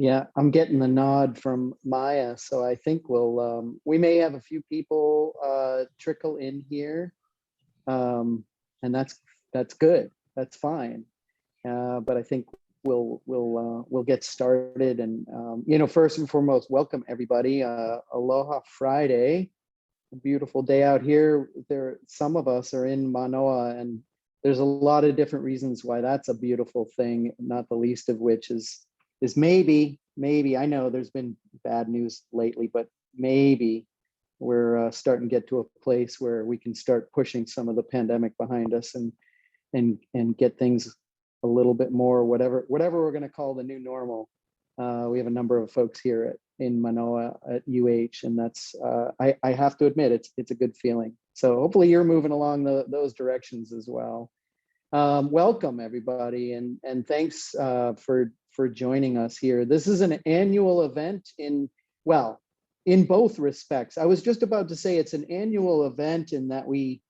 Yeah, I'm getting the nod from Maya, so I think we may have a few people trickle in here, and that's good. That's fine. But I think we'll get started. And first and foremost, welcome everybody. Aloha Friday, a beautiful day out here. Some of us are in Manoa, and there's a lot of different reasons why that's a beautiful thing. Not the least of which is maybe I know there's been bad news lately, but maybe we're starting to get to a place where we can start pushing some of the pandemic behind us and get things a little bit more, whatever we're going to call the new normal. We have a number of folks here in Manoa at UH, and that's I have to admit it's a good feeling. So hopefully you're moving along those directions as well. Welcome everybody, and thanks for joining us here. This is an annual event in both respects. I was just about to say it's an annual event in that we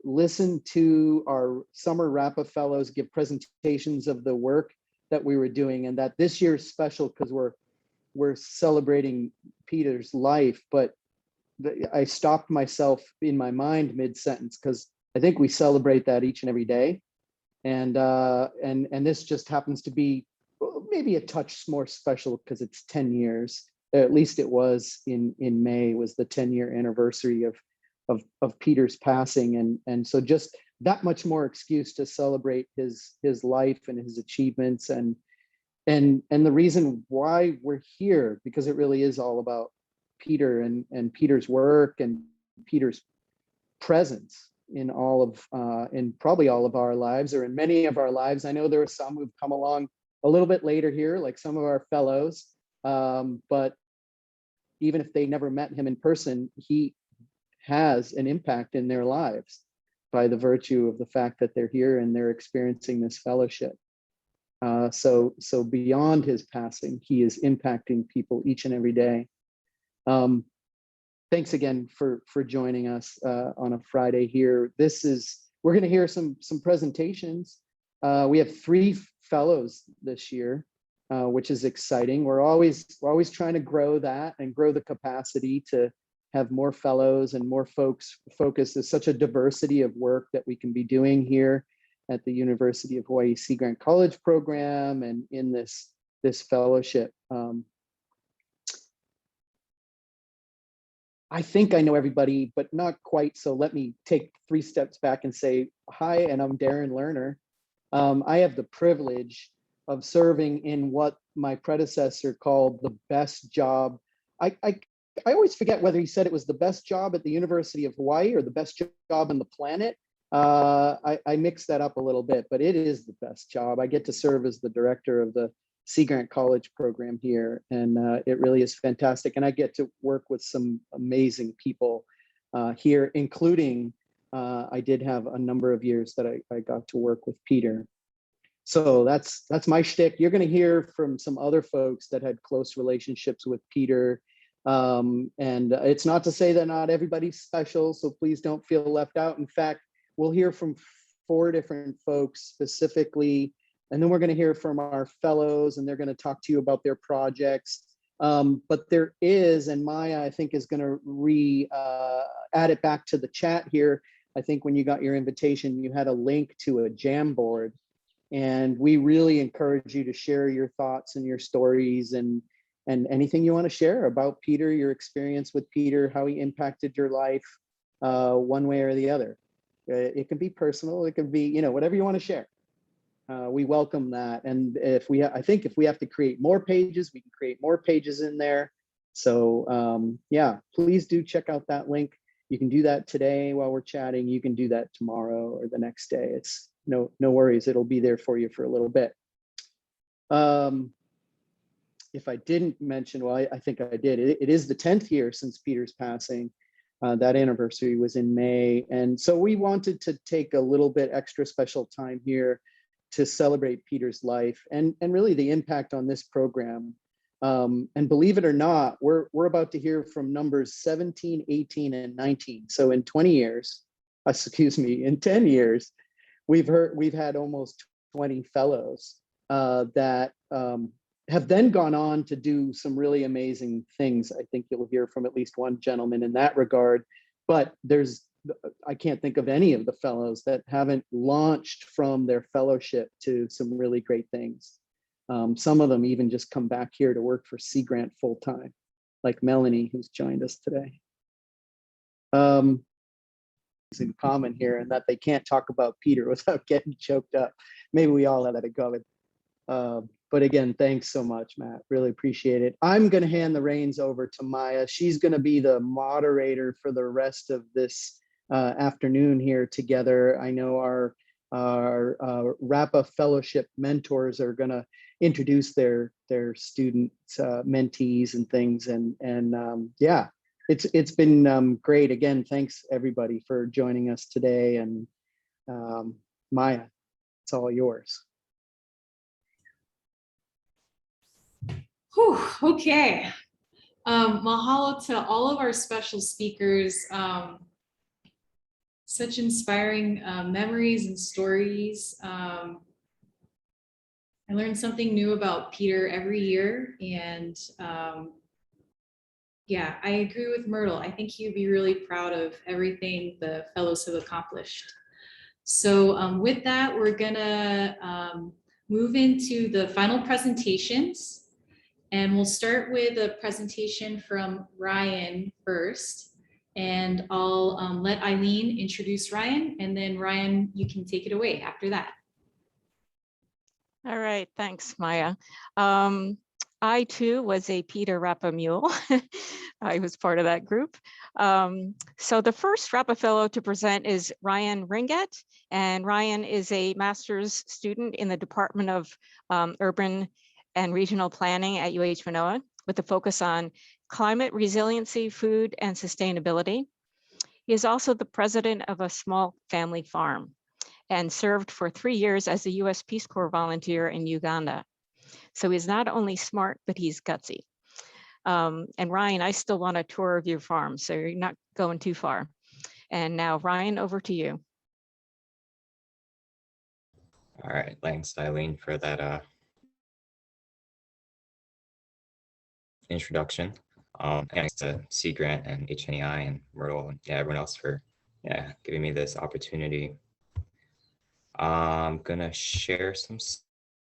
listen to our summer Rappa fellows give presentations of the work that we were doing, and that this year's special because we're celebrating Peter's life. But I stopped myself in my mind mid-sentence because I think we celebrate that each and every day, and this just happens to be maybe a touch more special because it's 10 years. At least it was in May, was the 10-year anniversary of Peter's passing, and so just that much more excuse to celebrate his life and his achievements and the reason why we're here, because it really is all about Peter and Peter's work and Peter's presence in probably all of our lives, or in many of our lives. I know there are some who've come along a little bit later here, like some of our fellows, but even if they never met him in person, he has an impact in their lives by the virtue of the fact that they're here and they're experiencing this fellowship. So beyond his passing, he is impacting people each and every day. Thanks again for joining us on a Friday here. We're going to hear some presentations. We have 3 fellows this year, which is exciting. We're always trying to grow that and grow the capacity to have more fellows and more folks focus. There's such a diversity of work that we can be doing here at the University of Hawaii Sea Grant College program and in this fellowship. I think I know everybody, but not quite. So let me take 3 steps back and say hi, and I'm Darren Lerner. I have the privilege of serving in what my predecessor called the best job. I always forget whether he said it was the best job at the University of Hawaii or the best job on the planet. I mixed that up a little bit, but it is the best job. I get to serve as the director of the Sea Grant College program here, and it really is fantastic. And I get to work with some amazing people here, including I did have a number of years that I got to work with Peter. So that's my shtick. You're going to hear from some other folks that had close relationships with Peter. And it's not to say that not everybody's special, so please don't feel left out. In fact, we'll hear from 4 different folks specifically, and then we're going to hear from our fellows, and they're going to talk to you about their projects. But there is, and Maya, I think, is going to add it back to the chat here. I think when you got your invitation, you had a link to a Jamboard, and we really encourage you to share your thoughts and your stories and anything you want to share about Peter, your experience with Peter, how he impacted your life, one way or the other. It can be personal, it can be, whatever you want to share. We welcome that. And I think if we have to create more pages, we can create more pages in there. So yeah, please do check out that link. You can do that today while we're chatting. You can do that tomorrow or the next day. It's no worries. It'll be there for you for a little bit. If I didn't mention, well, I think I did. It is the 10th year since Peter's passing. That anniversary was in May. And so we wanted to take a little bit extra special time here to celebrate Peter's life and really the impact on this program. And believe it or not, we're about to hear from numbers 17, 18, and 19. So in 20 years, in 10 years, we've had almost 20 fellows that have then gone on to do some really amazing things. I think you'll hear from at least one gentleman in that regard, but I can't think of any of the fellows that haven't launched from their fellowship to some really great things. Some of them even just come back here to work for Sea Grant full time, like Melanie, who's joined us today. In common here, and that they can't talk about Peter without getting choked up. Maybe we all have that in common. But again, thanks so much, Matt. Really appreciate it. I'm going to hand the reins over to Maya. She's going to be the moderator for the rest of this afternoon here together. I know our Rappa Fellowship mentors are going to introduce their students, mentees, and things. And yeah, it's been great. Again, thanks everybody for joining us today. And Maya, it's all yours. Whew, okay. Mahalo to all of our special speakers. Such inspiring memories and stories. I learned something new about Peter every year. And yeah, I agree with Myrtle. I think he'd be really proud of everything the fellows have accomplished. So with that, we're gonna move into the final presentations. And we'll start with a presentation from Ryan first. And I'll let Eileen introduce Ryan, and then Ryan, you can take it away after that. All right, thanks, Maya. I too was a Peter Rappa mule. I was part of that group. So the first Rappa Fellow to present is Ryan Ringette, and Ryan is a master's student in the Department of Urban and Regional Planning at UH Manoa, with a focus on climate resiliency, food, and sustainability. He is also the president of a small family farm and served for 3 years as a US Peace Corps volunteer in Uganda. So he's not only smart, but he's gutsy. And Ryan, I still want a tour of your farm, so you're not going too far. And now, Ryan, over to you. All right, thanks, Eileen, for that introduction. Thanks to Sea Grant and HNEI and Myrtle and everyone else for giving me this opportunity. I'm gonna share some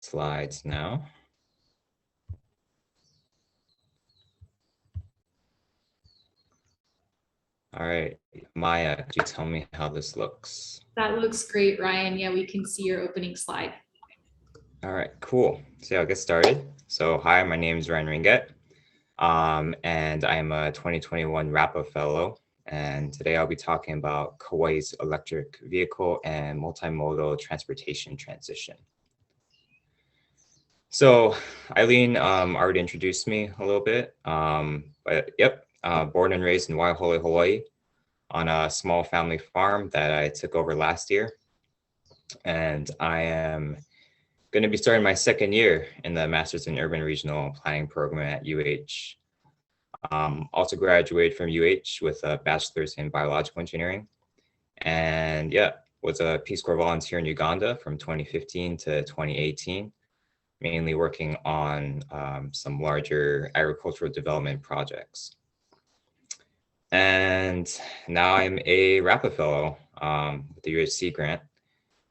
slides now. All right, Maya, could you tell me how this looks? That looks great, Ryan. Yeah, we can see your opening slide. All right, cool. So I'll get started. So hi, my name is Ryan Ringette, and I am a 2021 Rappa Fellow. And today I'll be talking about Kauai's electric vehicle and multimodal transportation transition. So Eileen already introduced me a little bit, but yep, born and raised in Waiahole, Hawaii, on a small family farm that I took over last year. And I am going to be starting my second year in the Masters in Urban Regional Planning program at UH. Also graduated from UH with a bachelor's in biological engineering. And yeah, was a Peace Corps volunteer in Uganda from 2015 to 2018, mainly working on some larger agricultural development projects. And now I'm a Rappa Fellow with the UHC grant.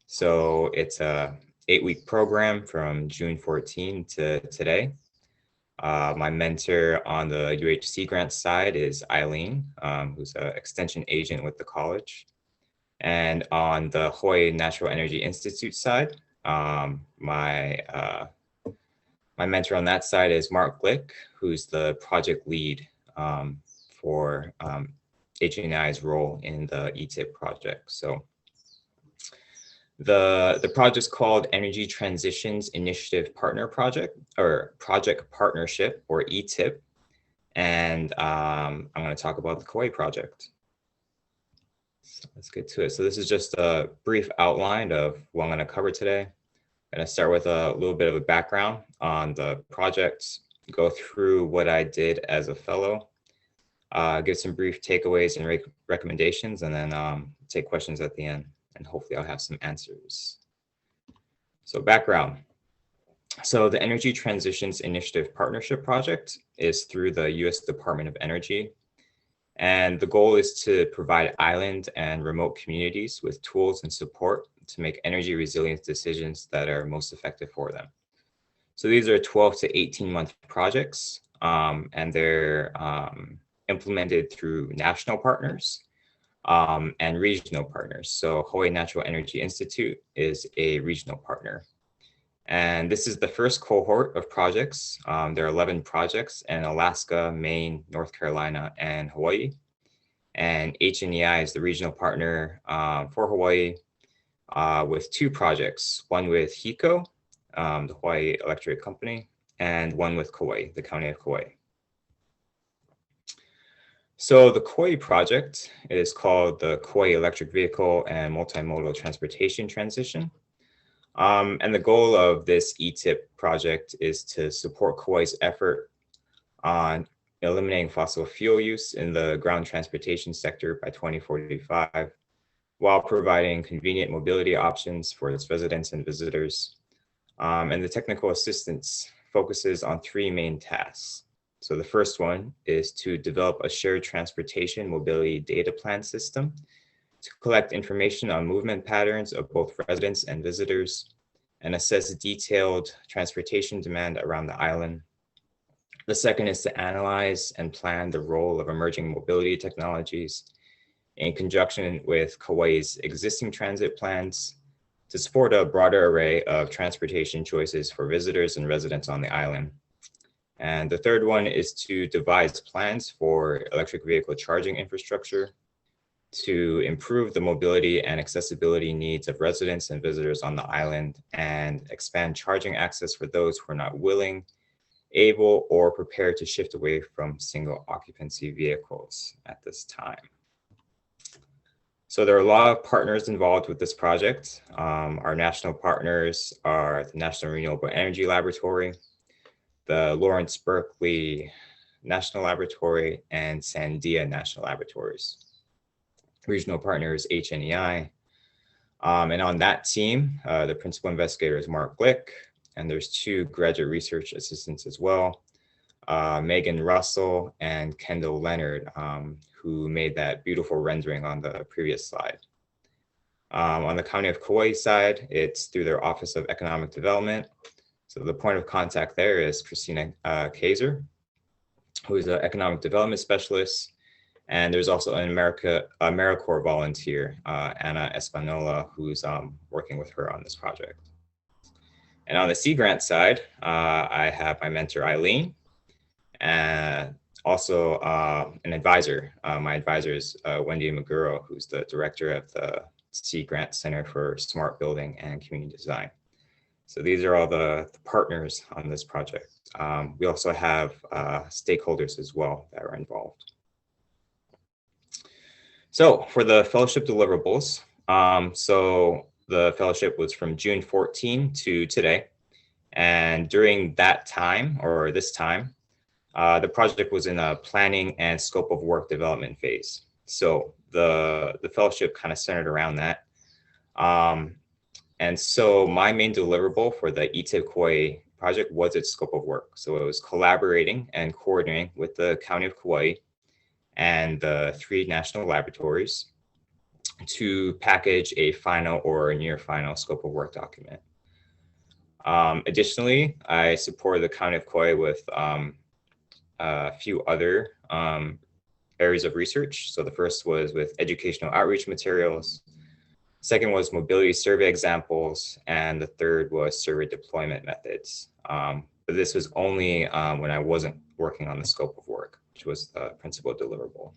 So it's a 8-week program from June 14 to today. My mentor on the UHC grant side is Eileen, who's an extension agent with the college. And on the Hawaii Natural Energy Institute side, my mentor on that side is Mark Glick, who's the project lead for HNI's role in the ETIP project. So the project's called Energy Transitions Initiative Partner Project, or Project Partnership, or ETIP. And I'm going to talk about the Kauai project. So let's get to it. So this is just a brief outline of what I'm going to cover today. I'm going to start with a little bit of a background on the project, go through what I did as a fellow, give some brief takeaways and recommendations, and then take questions at the end. And hopefully I'll have some answers. So background. So the Energy Transitions Initiative Partnership Project is through the U.S. Department of Energy. And the goal is to provide island and remote communities with tools and support to make energy resilience decisions that are most effective for them. So these are 12 to 18-month projects, and they're implemented through national partners and regional partners. So Hawaii Natural Energy Institute is a regional partner. And this is the first cohort of projects. There are 11 projects in Alaska, Maine, North Carolina, and Hawaii. And HNEI is the regional partner for Hawaii with 2 projects, one with HECO, the Hawaii Electric Company, and one with Kauai, the County of Kauai. So the Kauai project is called the Kauai Electric Vehicle and Multimodal Transportation Transition. And the goal of this ETIP project is to support Kauai's effort on eliminating fossil fuel use in the ground transportation sector by 2045, while providing convenient mobility options for its residents and visitors. And the technical assistance focuses on 3 main tasks. So the first one is to develop a shared transportation mobility data plan system to collect information on movement patterns of both residents and visitors and assess detailed transportation demand around the island. The second is to analyze and plan the role of emerging mobility technologies in conjunction with Kauai's existing transit plans to support a broader array of transportation choices for visitors and residents on the island. And the third one is to devise plans for electric vehicle charging infrastructure to improve the mobility and accessibility needs of residents and visitors on the island and expand charging access for those who are not willing, able, or prepared to shift away from single occupancy vehicles at this time. So there are a lot of partners involved with this project. Our national partners are the National Renewable Energy Laboratory, the Lawrence Berkeley National Laboratory, and Sandia National Laboratories. Regional partners, HNEI. And on that team, the principal investigator is Mark Glick, and there's 2 graduate research assistants as well, Megan Russell and Kendall Leonard, who made that beautiful rendering on the previous slide. On the County of Kauai side, it's through their Office of Economic Development. So the point of contact there is Christina Kaiser, who is an economic development specialist. And there's also an AmeriCorps volunteer, Anna Espanola, who's working with her on this project. And on the Sea Grant side, I have my mentor, Eileen, and also an advisor. My advisor is Wendy Maguro, who's the director of the Sea Grant Center for Smart Building and Community Design. So these are all the partners on this project. We also have stakeholders as well that are involved. So for the fellowship deliverables, so the fellowship was from June 14 to today. And during that time, or this time, the project was in a planning and scope of work development phase. So the fellowship kind of centered around that. And so my main deliverable for the ETIP Kauai project was its scope of work. So it was collaborating and coordinating with the County of Kauai and the 3 national laboratories to package a final or near final scope of work document. Additionally, I supported the County of Kauai with a few other areas of research. So the first was with educational outreach materials. Second was mobility survey examples, and the third was survey deployment methods. But this was only when I wasn't working on the scope of work, which was the principal deliverable.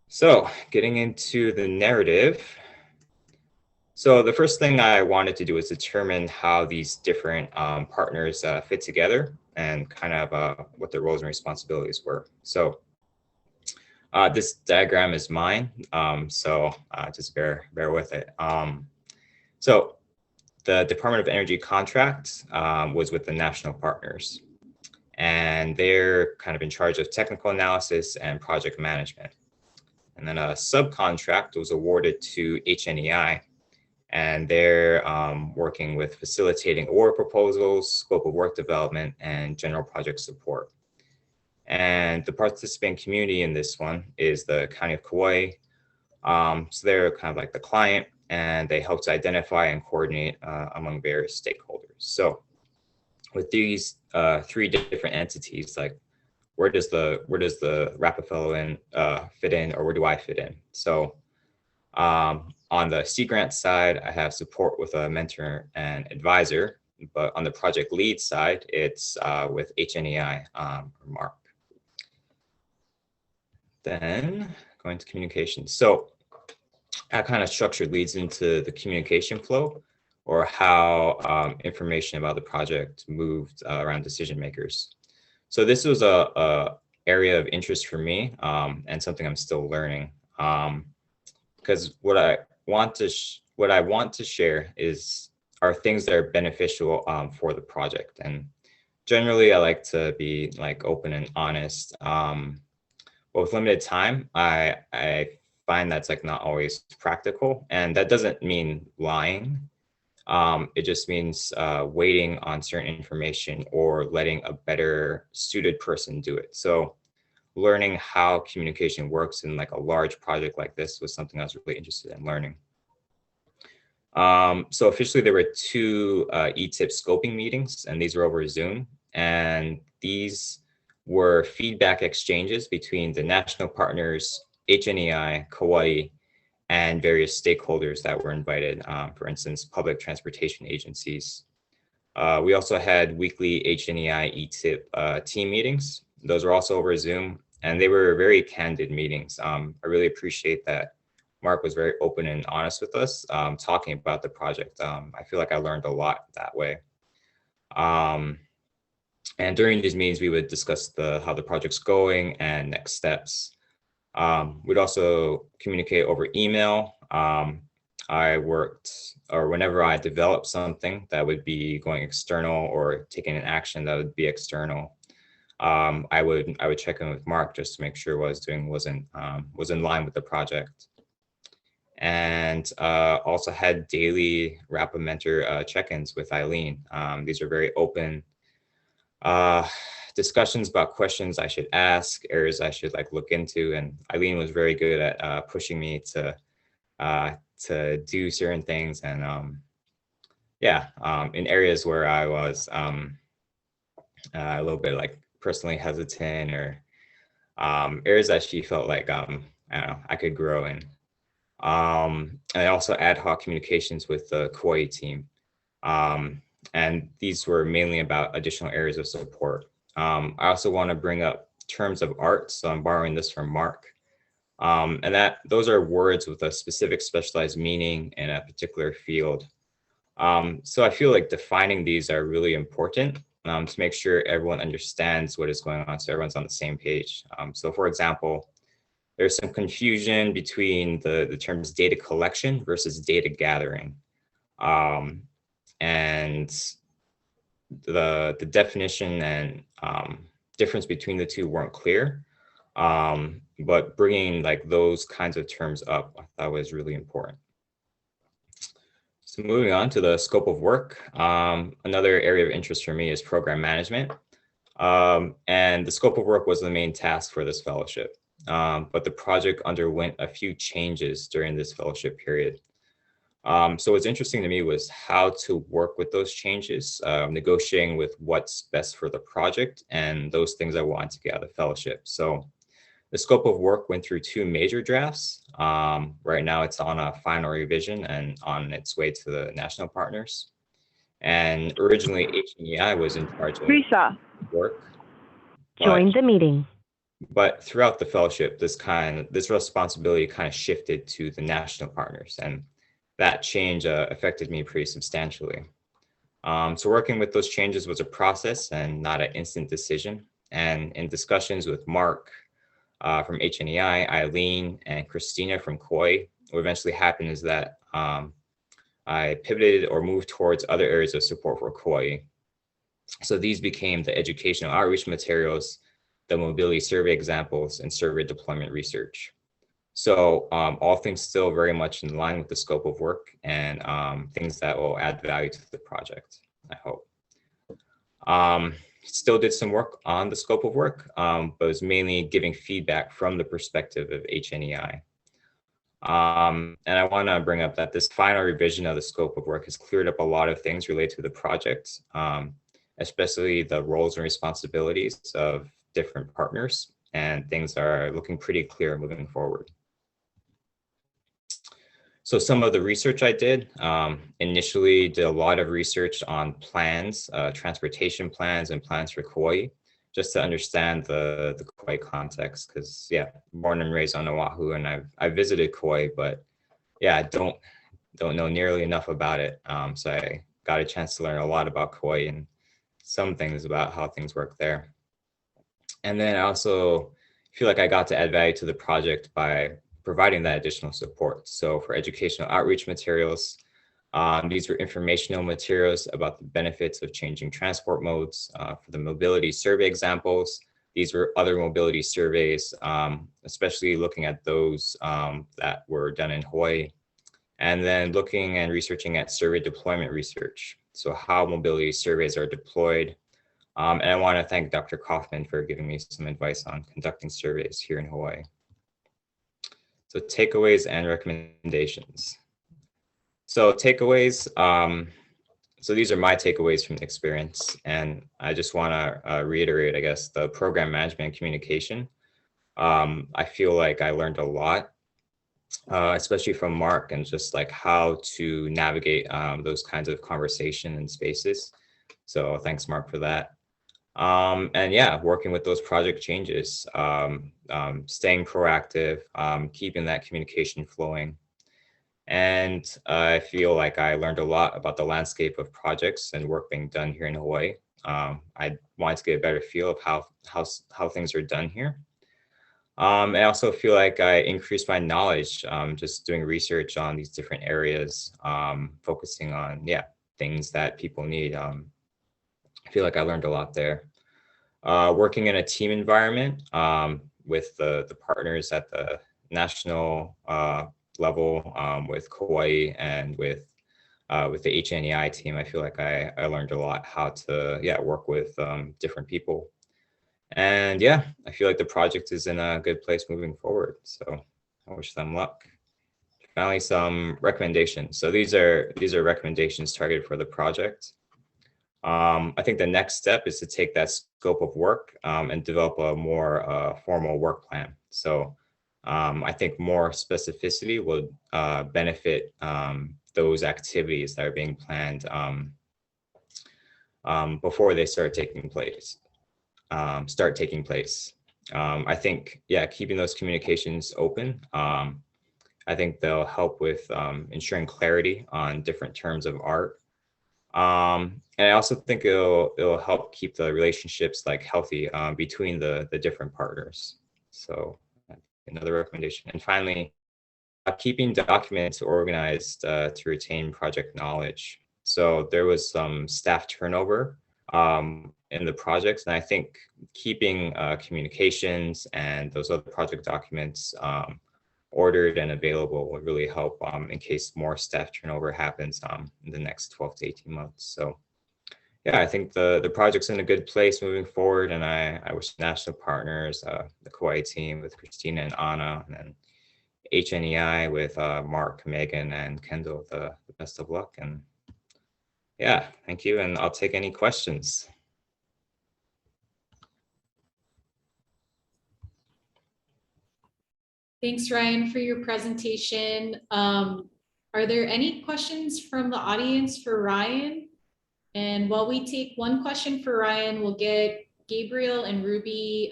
So getting into the narrative. So the first thing I wanted to do was determine how these different partners fit together and kind of what their roles and responsibilities were. So this diagram is mine, so just bear with it. So the Department of Energy contract was with the national partners, and they're kind of in charge of technical analysis and project management. And then a subcontract was awarded to HNEI, and they're working with facilitating award proposals, scope of work development, and general project support. And the participant community in this one is the County of Kauai. So they're kind of like the client, and they help to identify and coordinate among various stakeholders. So with these three different entities, like where does the Rappa Fellow fit in, or where do I fit in? So on the Sea Grant side, I have support with a mentor and advisor, but on the project lead side, it's with HNEI, Mark. Then going to communication. So how kind of structured leads into the communication flow, or how information about the project moved around decision makers. So this was a area of interest for me, and something I'm still learning. Because what I want to share are things that are beneficial for the project. And generally, I like to be like open and honest. But with limited time, I find that's like not always practical, and that doesn't mean lying. It just means waiting on certain information or letting a better suited person do it. So learning how communication works in like a large project like this was something I was really interested in learning. So officially there were two ETIP scoping meetings, and these were over Zoom. And these were feedback exchanges between the national partners, HNEI, Kauai, and various stakeholders that were invited, for instance, public transportation agencies. We also had weekly HNEI ETIP team meetings. Those were also over Zoom, and they were very candid meetings. I really appreciate that Mark was very open and honest with us, talking about the project. I feel like I learned a lot that way. And during these meetings, we would discuss how the project's going and next steps. We'd also communicate over email. Whenever I developed something that would be going external or taking an action that would be external, I would check in with Mark just to make sure what I was doing was in line with the project. And also had daily Rappa mentor check-ins with Eileen. These are very open discussions about questions I should ask, areas I should like look into, and Eileen was very good at pushing me to do certain things, and in areas where I was a little bit like personally hesitant, or areas that she felt like I don't know, I could grow in. And also ad hoc communications with the Kauai team. And these were mainly about additional areas of support. I also want to bring up terms of art. So I'm borrowing this from Mark. And those are words with a specific specialized meaning in a particular field. So I feel like defining these are really important to make sure everyone understands what is going on, so everyone's on the same page. So for example, there's some confusion between the terms data collection versus data gathering. And the definition and difference between the two weren't clear. But bringing like those kinds of terms up, I thought was really important. So moving on to the scope of work, another area of interest for me is program management. And the scope of work was the main task for this fellowship. But the project underwent a few changes during this fellowship period. So what's interesting to me was how to work with those changes, negotiating with what's best for the project and those things I want to get out of the fellowship. So the scope of work went through two major drafts. Right now it's on a final revision and on its way to the national partners. And originally HNEI was in charge of work. Join the meeting. But throughout the fellowship, this responsibility kind of shifted to the national partners, and that change affected me pretty substantially. So working with those changes was a process and not an instant decision. And in discussions with Mark from HNEI, Eileen, and Christina from Kauai, what eventually happened is that I pivoted or moved towards other areas of support for Kauai. So these became the educational outreach materials, the mobility survey examples, and survey deployment research. So all things still very much in line with the scope of work and things that will add value to the project, I hope. Still did some work on the scope of work, but was mainly giving feedback from the perspective of HNEI. And I want to bring up that this final revision of the scope of work has cleared up a lot of things related to the project, especially the roles and responsibilities of different partners, and things are looking pretty clear moving forward. So some of the research I did, initially did a lot of research on plans, transportation plans and plans for Kauai, just to understand the Kauai context. Because yeah, born and raised on Oahu, and I've visited Kauai, but yeah, I don't know nearly enough about it. So I got a chance to learn a lot about Kauai and some things about how things work there. And then I also feel like I got to add value to the project by providing that additional support. So for educational outreach materials, these were informational materials about the benefits of changing transport modes. For the mobility survey examples, these were other mobility surveys, especially looking at those that were done in Hawaii. And then looking and researching at survey deployment research. So how mobility surveys are deployed. And I want to thank Dr. Kaufman for giving me some advice on conducting surveys here in Hawaii. So takeaways and recommendations. So takeaways, so these are my takeaways from the experience. And I just want to reiterate, I guess, the program management and communication. I feel like I learned a lot, especially from Mark, and just like how to navigate those kinds of conversation and spaces. So thanks, Mark, for that. And yeah, working with those project changes, staying proactive, keeping that communication flowing. And I feel like I learned a lot about the landscape of projects and work being done here in Hawaii. I wanted to get a better feel of how things are done here. I also feel like I increased my knowledge, just doing research on these different areas, focusing on, yeah, things that people need. I feel like I learned a lot there. Working in a team environment with the partners at the national level, with Kauai and with the HNEI team, I feel like I learned a lot how to work with different people. And yeah, I feel like the project is in a good place moving forward. So I wish them luck. Finally, some recommendations. So these are recommendations targeted for the project. I think the next step is to take that scope of work and develop a more formal work plan. So I think more specificity would benefit those activities that are being planned before they start taking place. I think, yeah, keeping those communications open, I think they'll help with ensuring clarity on different terms of art. And I also think it'll help keep the relationships like healthy between the different partners. So another recommendation. And finally, keeping documents organized to retain project knowledge. So there was some staff turnover in the projects, and I think keeping communications and those other project documents ordered and available would really help in case more staff turnover happens in the next 12 to 18 months. So yeah, I think the project's in a good place moving forward, and I wish national partners, the Kauai team with Christina and Anna, and then HNEI with Mark, Megan, and Kendall, the best of luck. And yeah, thank you, and I'll take any questions. Thanks, Ryan, for your presentation. Are there any questions from the audience for Ryan? And while we take one question for Ryan, we'll get Gabriel and Ruby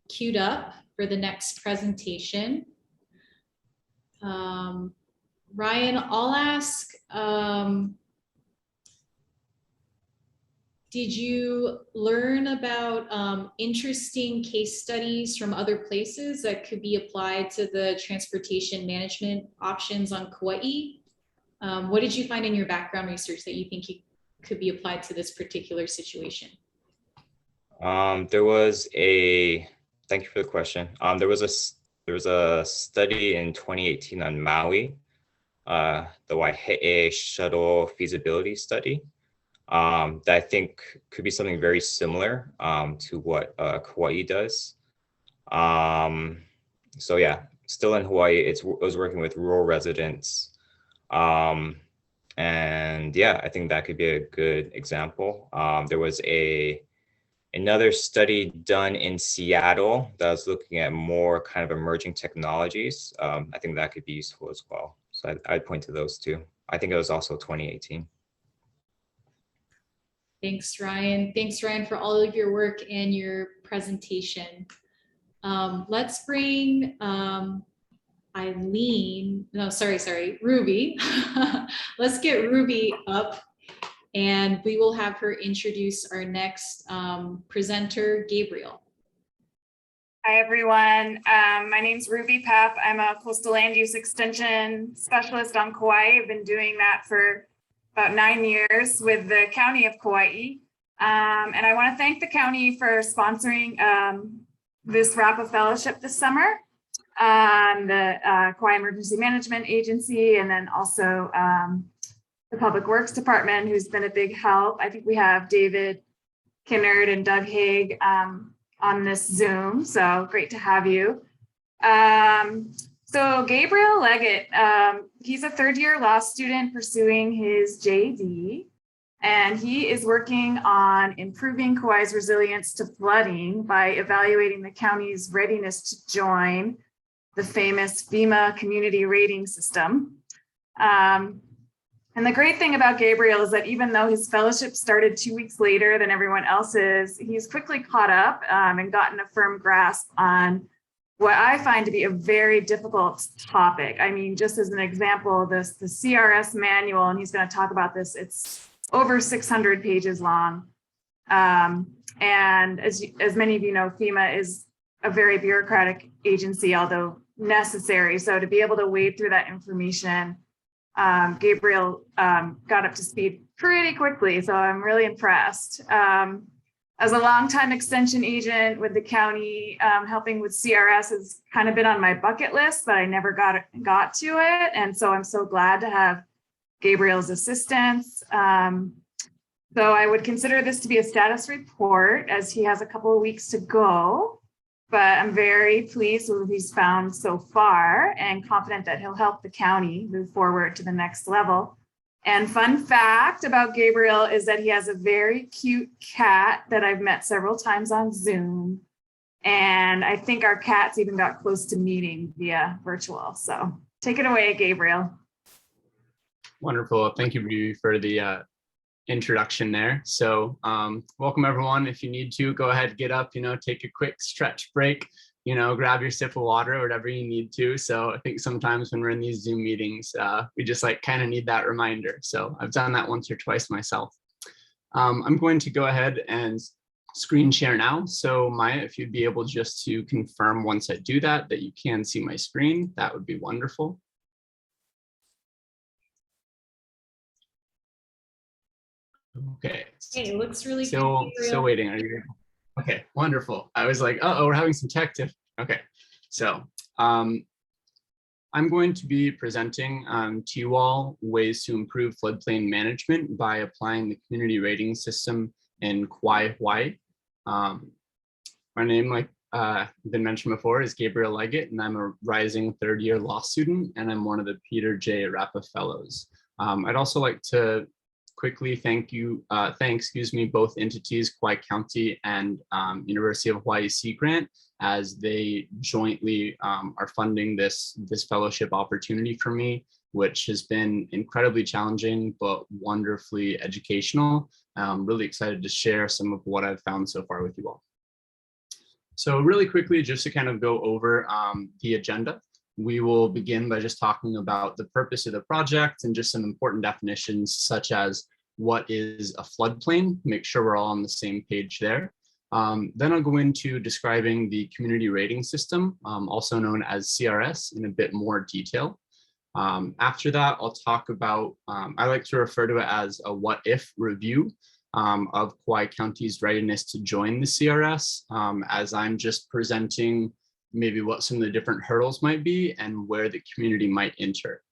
queued up for the next presentation. Ryan, I'll ask, did you learn about interesting case studies from other places that could be applied to the transportation management options on Kauai? What did you find in your background research that you think could be applied to this particular situation? There was thank you for the question. There was there was a study in 2018 on Maui, the Waihe'e shuttle feasibility study, that I think could be something very similar to what Kauai does. So yeah, still in Hawaii, it was working with rural residents. And yeah, I think that could be a good example. There was another study done in Seattle that was looking at more kind of emerging technologies. I think that could be useful as well. So I'd point to those two. I think it was also 2018. Thanks, Ryan. Thanks, Ryan, for all of your work and your presentation. Let's bring Ruby. Let's get Ruby up and we will have her introduce our next presenter, Gabriel. Hi, everyone. My name's Ruby Papp. I'm a coastal land use extension specialist on Kauai. I've been doing that for about 9 years with the county of Kauai. And I want to thank the county for sponsoring this Rappa fellowship this summer. The Kauai Emergency Management Agency, and then also the Public Works Department, who's been a big help. I think we have David Kinnard and Doug Haig on this Zoom, so great to have you. So Gabriel Leggett, he's a third-year law student pursuing his JD, and he is working on improving Kauai's resilience to flooding by evaluating the county's readiness to join the famous FEMA community rating system. And the great thing about Gabriel is that even though his fellowship started 2 weeks later than everyone else's, he's quickly caught up and gotten a firm grasp on what I find to be a very difficult topic. I mean, just as an example, the CRS manual, and he's going to talk about this, it's over 600 pages long. And as many of you know, FEMA is a very bureaucratic agency, although necessary. So to be able to wade through that information, Gabriel got up to speed pretty quickly. So I'm really impressed. As a longtime extension agent with the county, helping with CRS has kind of been on my bucket list, but I never got to it. And so I'm so glad to have Gabriel's assistance. So I would consider this to be a status report, as he has a couple of weeks to go. But I'm very pleased with what he's found so far and confident that he'll help the county move forward to the next level. And fun fact about Gabriel is that he has a very cute cat that I've met several times on Zoom. And I think our cats even got close to meeting via virtual. So take it away, Gabriel. Wonderful. Thank you, Ruby, for the introduction there. So welcome, everyone. If you need to, go ahead, get up, take a quick stretch break, grab your sip of water or whatever you need to. So I think sometimes when we're in these Zoom meetings, we just kind of need that reminder. So I've done that once or twice myself. I'm going to go ahead and screen share now. So Maya, if you'd be able just to confirm once I do that you can see my screen, that would be wonderful. Okay. Hey, it looks really good. Still waiting. Are you? Okay, wonderful. I was like, we're having some tech tiff. Okay, so I'm going to be presenting to you all ways to improve floodplain management by applying the community rating system in Kauai, Hawaii. My name, like been mentioned before, is Gabriel Leggett, and I'm a rising third-year law student, and I'm one of the Peter J. Rappa Fellows. I'd also like to quickly thank both entities, Kauai County and University of Hawaii Sea Grant, as they jointly are funding this fellowship opportunity for me, which has been incredibly challenging but wonderfully educational. I'm really excited to share some of what I've found so far with you all. So really quickly, just to kind of go over the agenda, we will begin by just talking about the purpose of the project and just some important definitions, such as what is a floodplain, make sure we're all on the same page there. Then I'll go into describing the community rating system, also known as CRS, in a bit more detail. After that, I'll talk about, I like to refer to it as a what if review of Kauai County's readiness to join the CRS, as I'm just presenting maybe what some of the different hurdles might be and where the community might enter.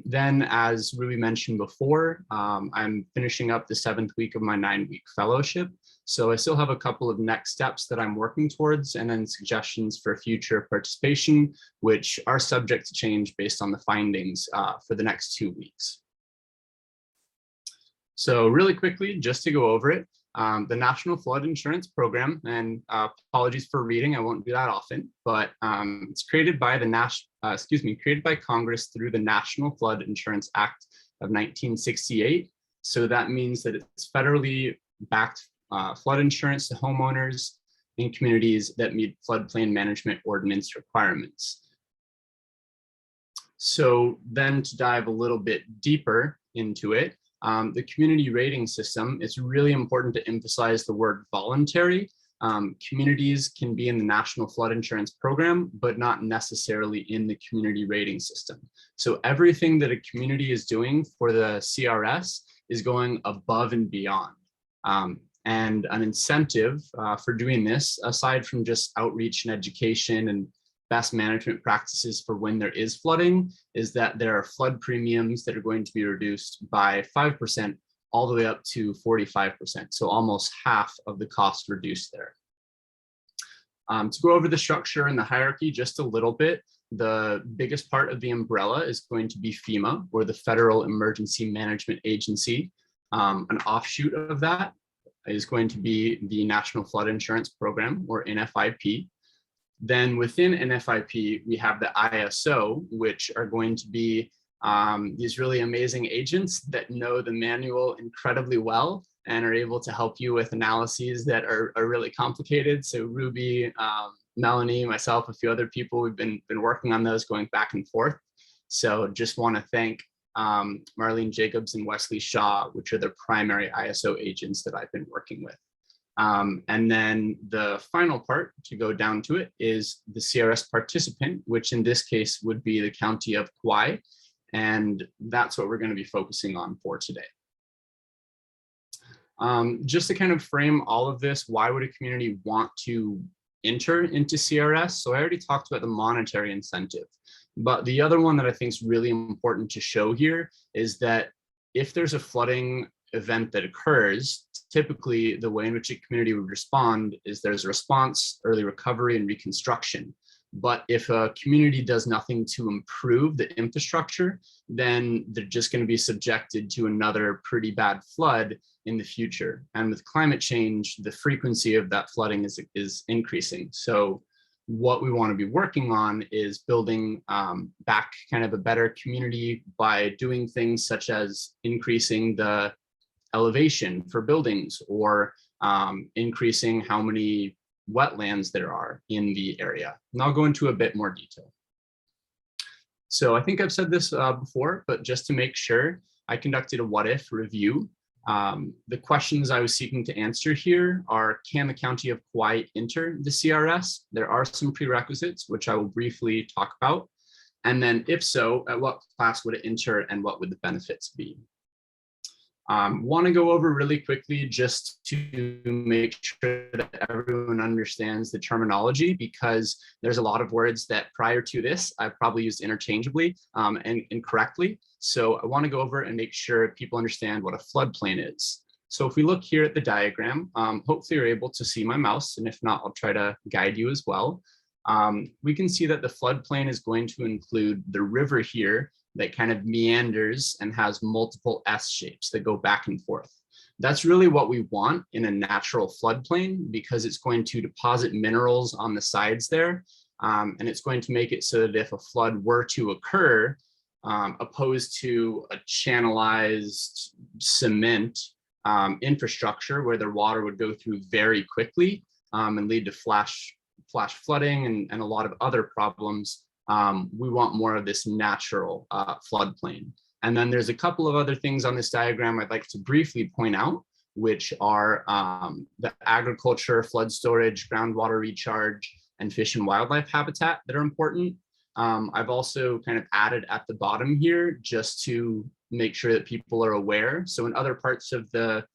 Then, as Ruby mentioned before, I'm finishing up the 7th week of my 9-week fellowship. So I still have a couple of next steps that I'm working towards, and then suggestions for future participation, which are subject to change based on the findings for the next 2 weeks. So really quickly, just to go over it, the National Flood Insurance Program, and apologies for reading, I won't do that often, but it's created by created by Congress through the National Flood Insurance Act of 1968. So that means that it's federally backed flood insurance to homeowners in communities that meet floodplain management ordinance requirements. So then to dive a little bit deeper into it, the community rating system, it's really important to emphasize the word voluntary. Communities can be in the National Flood Insurance Program, but not necessarily in the community rating system. So everything that a community is doing for the CRS is going above and beyond. And an incentive for doing this, aside from just outreach and education and best management practices for when there is flooding, is that there are flood premiums that are going to be reduced by 5% all the way up to 45%. So almost half of the cost reduced there. To go over the structure and the hierarchy just a little bit, the biggest part of the umbrella is going to be FEMA, or the Federal Emergency Management Agency. An offshoot of that is going to be the National Flood Insurance Program, or NFIP. Then within NFIP, we have the ISO, which are going to be these really amazing agents that know the manual incredibly well and are able to help you with analyses that are really complicated. So Ruby, Melanie, myself, a few other people, we've been working on those going back and forth. So just want to thank Marlene Jacobs and Wesley Shaw, which are the primary ISO agents that I've been working with. And then the final part, to go down to it, is the CRS participant, which in this case would be the County of Kauai. And that's what we're going to be focusing on for today. Just to kind of frame all of this, why would a community want to enter into CRS? So I already talked about the monetary incentive, but the other one that I think is really important to show here is that if there's a flooding event that occurs, typically the way in which a community would respond is there's a response, early recovery, and reconstruction. But if a community does nothing to improve the infrastructure, then they're just going to be subjected to another pretty bad flood in the future. And with climate change, the frequency of that flooding is increasing. So what we want to be working on is building back kind of a better community by doing things such as increasing the elevation for buildings, or increasing how many wetlands there are in the area. And I'll go into a bit more detail. So I think I've said this before, but just to make sure, I conducted a what if review. The questions I was seeking to answer here are, can the County of Kauai enter the CRS? There are some prerequisites, which I will briefly talk about. And then if so, at what class would it enter and what would the benefits be? Want to go over really quickly just to make sure that everyone understands the terminology, because there's a lot of words that prior to this I probably used interchangeably and incorrectly. So I want to go over and make sure people understand what a floodplain is. So if we look here at the diagram, hopefully you're able to see my mouse, and if not, I'll try to guide you as well. We can see that the floodplain is going to include the river here that kind of meanders and has multiple S shapes that go back and forth. That's really what we want in a natural floodplain, because it's going to deposit minerals on the sides there. And it's going to make it so that if a flood were to occur, opposed to a channelized cement infrastructure where the water would go through very quickly and lead to flash flooding and a lot of other problems, we want more of this natural floodplain. And then there's a couple of other things on this diagram I'd like to briefly point out, which are the agriculture, flood storage, groundwater recharge, and fish and wildlife habitat that are important. I've also kind of added at the bottom here just to make sure that people are aware. So in other parts of the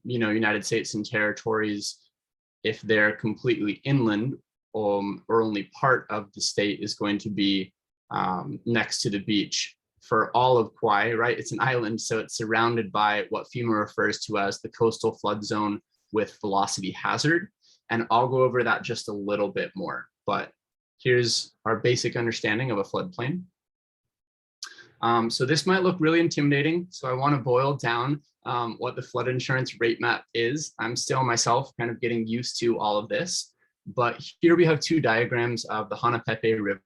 United States and territories, if they're completely inland, or only part of the state is going to be next to the beach for all of Kauai, right? It's an island, so it's surrounded by what FEMA refers to as the coastal flood zone with velocity hazard. And I'll go over that just a little bit more, but here's our basic understanding of a floodplain. So this might look really intimidating. So I want to boil down what the flood insurance rate map is. I'm still myself kind of getting used to all of this, but here we have two diagrams of the Hanapeke River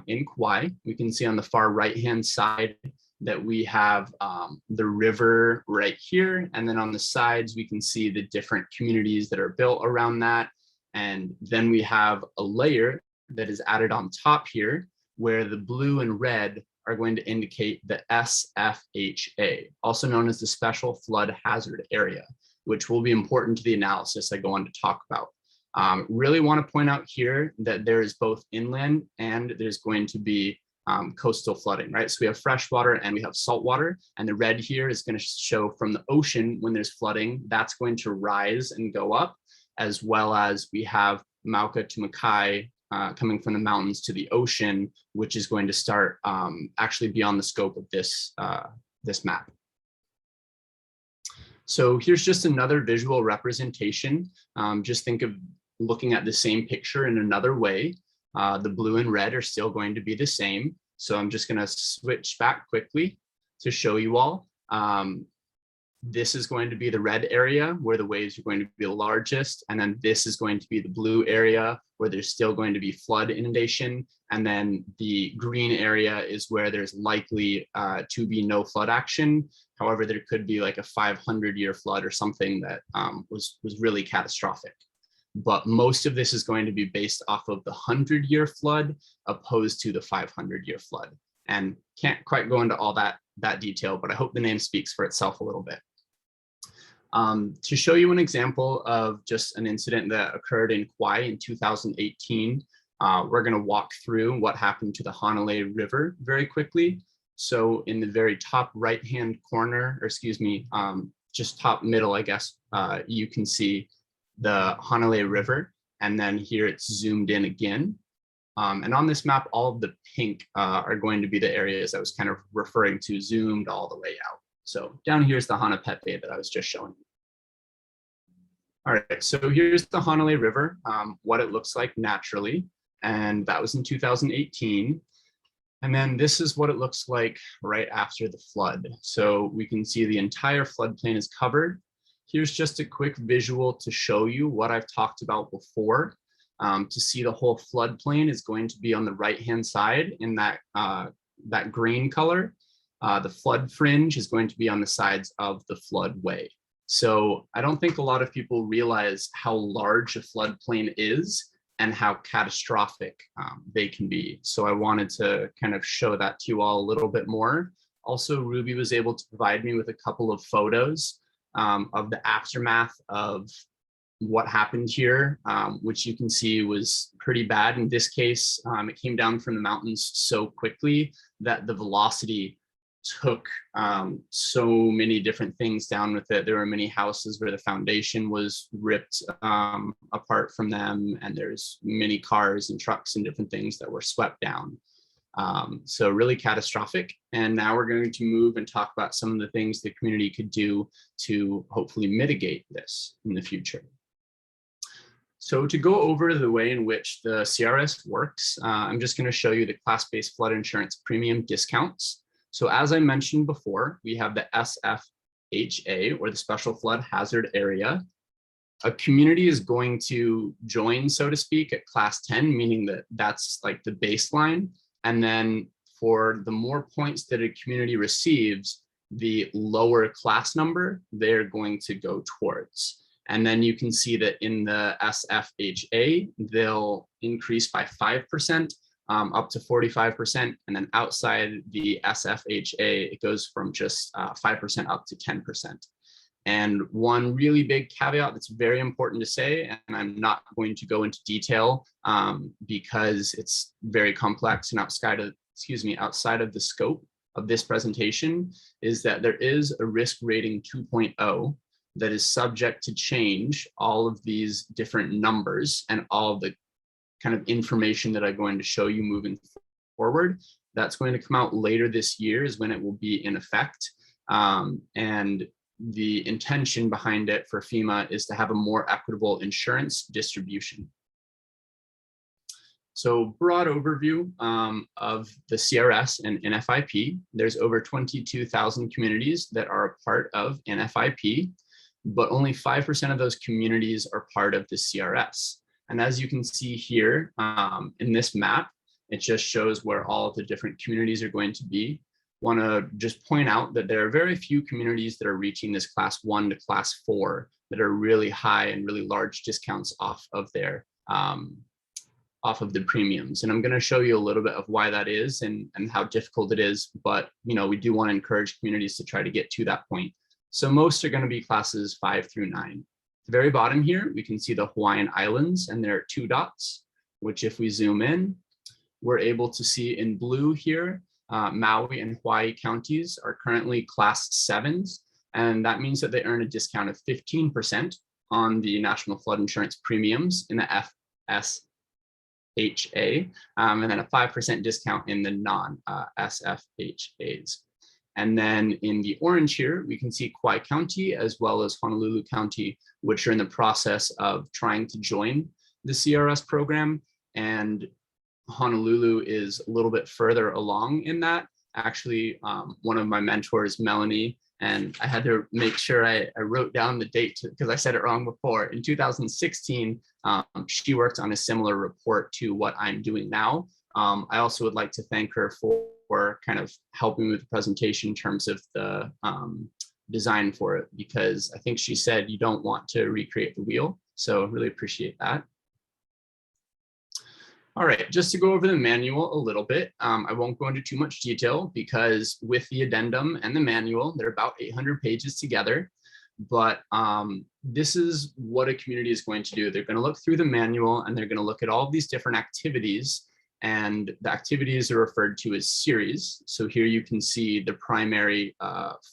in Kauai. We can see on the far right-hand side that we have the river right here. And then on the sides, we can see the different communities that are built around that. And then we have a layer that is added on top here, where the blue and red are going to indicate the SFHA, also known as the Special Flood Hazard Area, which will be important to the analysis I go on to talk about. Really want to point out here that there is both inland and there's going to be coastal flooding, right? So we have freshwater and we have saltwater, and the red here is going to show from the ocean when there's flooding, that's going to rise and go up, as well as we have Mauka to Makai coming from the mountains to the ocean, which is going to start actually beyond the scope of this, this map. So here's just another visual representation. Just think of looking at the same picture in another way. The blue and red are still going to be the same. So I'm just going to switch back quickly to show you all. This is going to be the red area where the waves are going to be the largest. And then this is going to be the blue area where there's still going to be flood inundation. And then the green area is where there's likely to be no flood action. However, there could be like a 500-year flood or something that was really catastrophic. But most of this is going to be based off of the 100-year flood opposed to the 500-year flood. And can't quite go into all that detail, but I hope the name speaks for itself a little bit. To show you an example of just an incident that occurred in Kauai in 2018, we're going to walk through what happened to the Hanalei River very quickly. So in the very top right-hand corner, or excuse me, just top middle, I guess, you can see the Hanalei River, and then here it's zoomed in again. And on this map, all of the pink are going to be the areas I was kind of referring to, zoomed all the way out. So down here's the Hanapepe that I was just showing you. All right, so here's the Hanalei River, what it looks like naturally, and that was in 2018. And then this is what it looks like right after the flood. So we can see the entire floodplain is covered. Here's just a quick visual to show you what I've talked about before. To see the whole floodplain is going to be on the right-hand side in that, that green color. The flood fringe is going to be on the sides of the floodway. So I don't think a lot of people realize how large a floodplain is and how catastrophic they can be. So I wanted to kind of show that to you all a little bit more. Also, Ruby was able to provide me with a couple of photos of the aftermath of what happened here, which you can see was pretty bad. In this case, it came down from the mountains so quickly that the velocity took so many different things down with it. There were many houses where the foundation was ripped apart from them, and there's many cars and trucks and different things that were swept down. So really catastrophic. And now we're going to move and talk about some of the things the community could do to hopefully mitigate this in the future. So to go over the way in which the CRS works, I'm just going to show you the class-based flood insurance premium discounts. So as I mentioned before, we have the SFHA, or the Special Flood Hazard Area. A community is going to join, so to speak, at class 10, meaning that that's like the baseline. And then for the more points that a community receives, the lower class number they're going to go towards. And then you can see that in the SFHA, they'll increase by 5%. Up to 45%, and then outside the SFHA, it goes from just 5% up to 10%. And one really big caveat that's very important to say, and I'm not going to go into detail because it's very complex and outside of the scope of this presentation, is that there is a risk rating 2.0, that is subject to change, all of these different numbers and all of the kind of information that I'm going to show you moving forward, that's going to come out later this year is when it will be in effect. And the intention behind it for FEMA is to have a more equitable insurance distribution. So broad overview of the CRS and NFIP. There's over 22,000 communities that are a part of NFIP, but only 5% of those communities are part of the CRS. And as you can see here in this map, it just shows where all of the different communities are going to be. Want to just point out that there are very few communities that are reaching this class 1 to class 4 that are really high and really large discounts off of their off of the premiums. And I'm going to show you a little bit of why that is and how difficult it is. But we do want to encourage communities to try to get to that point. So most are going to be classes 5 through 9. At the very bottom here, we can see the Hawaiian Islands, and there are 2 dots, which if we zoom in, we're able to see in blue here, Maui and Hawaii counties are currently class 7s. And that means that they earn a discount of 15% on the National Flood Insurance premiums in the FSHA, and then a 5% discount in the non-SFHAs. And then in the orange here, we can see Kauai County as well as Honolulu County, which are in the process of trying to join the CRS program. And Honolulu is a little bit further along in that. Actually, one of my mentors, Melanie, and I had to make sure I wrote down the date because I said it wrong before. In 2016, she worked on a similar report to what I'm doing now. I also would like to thank her for kind of helping with the presentation in terms of the design for it, because I think she said you don't want to recreate the wheel. So really appreciate that. All right, just to go over the manual a little bit, I won't go into too much detail because with the addendum and the manual, they're about 800 pages together. But this is what a community is going to do. They're going to look through the manual and they're going to look at all of these different activities, and the activities are referred to as series. So here you can see the primary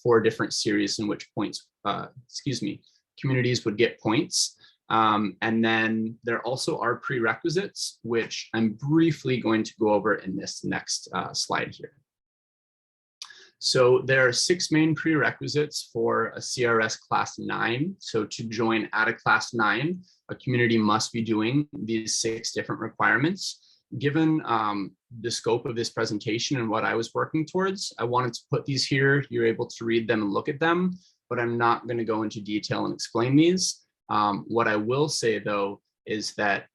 4 different series in which communities would get points. And then there also are prerequisites, which I'm briefly going to go over in this next slide here. So there are 6 main prerequisites for a CRS class 9. So to join at a class 9, a community must be doing these 6 different requirements. Given the scope of this presentation and what I was working towards, I wanted to put these here. You're able to read them and look at them, but I'm not going to go into detail and explain these. What I will say, though, is that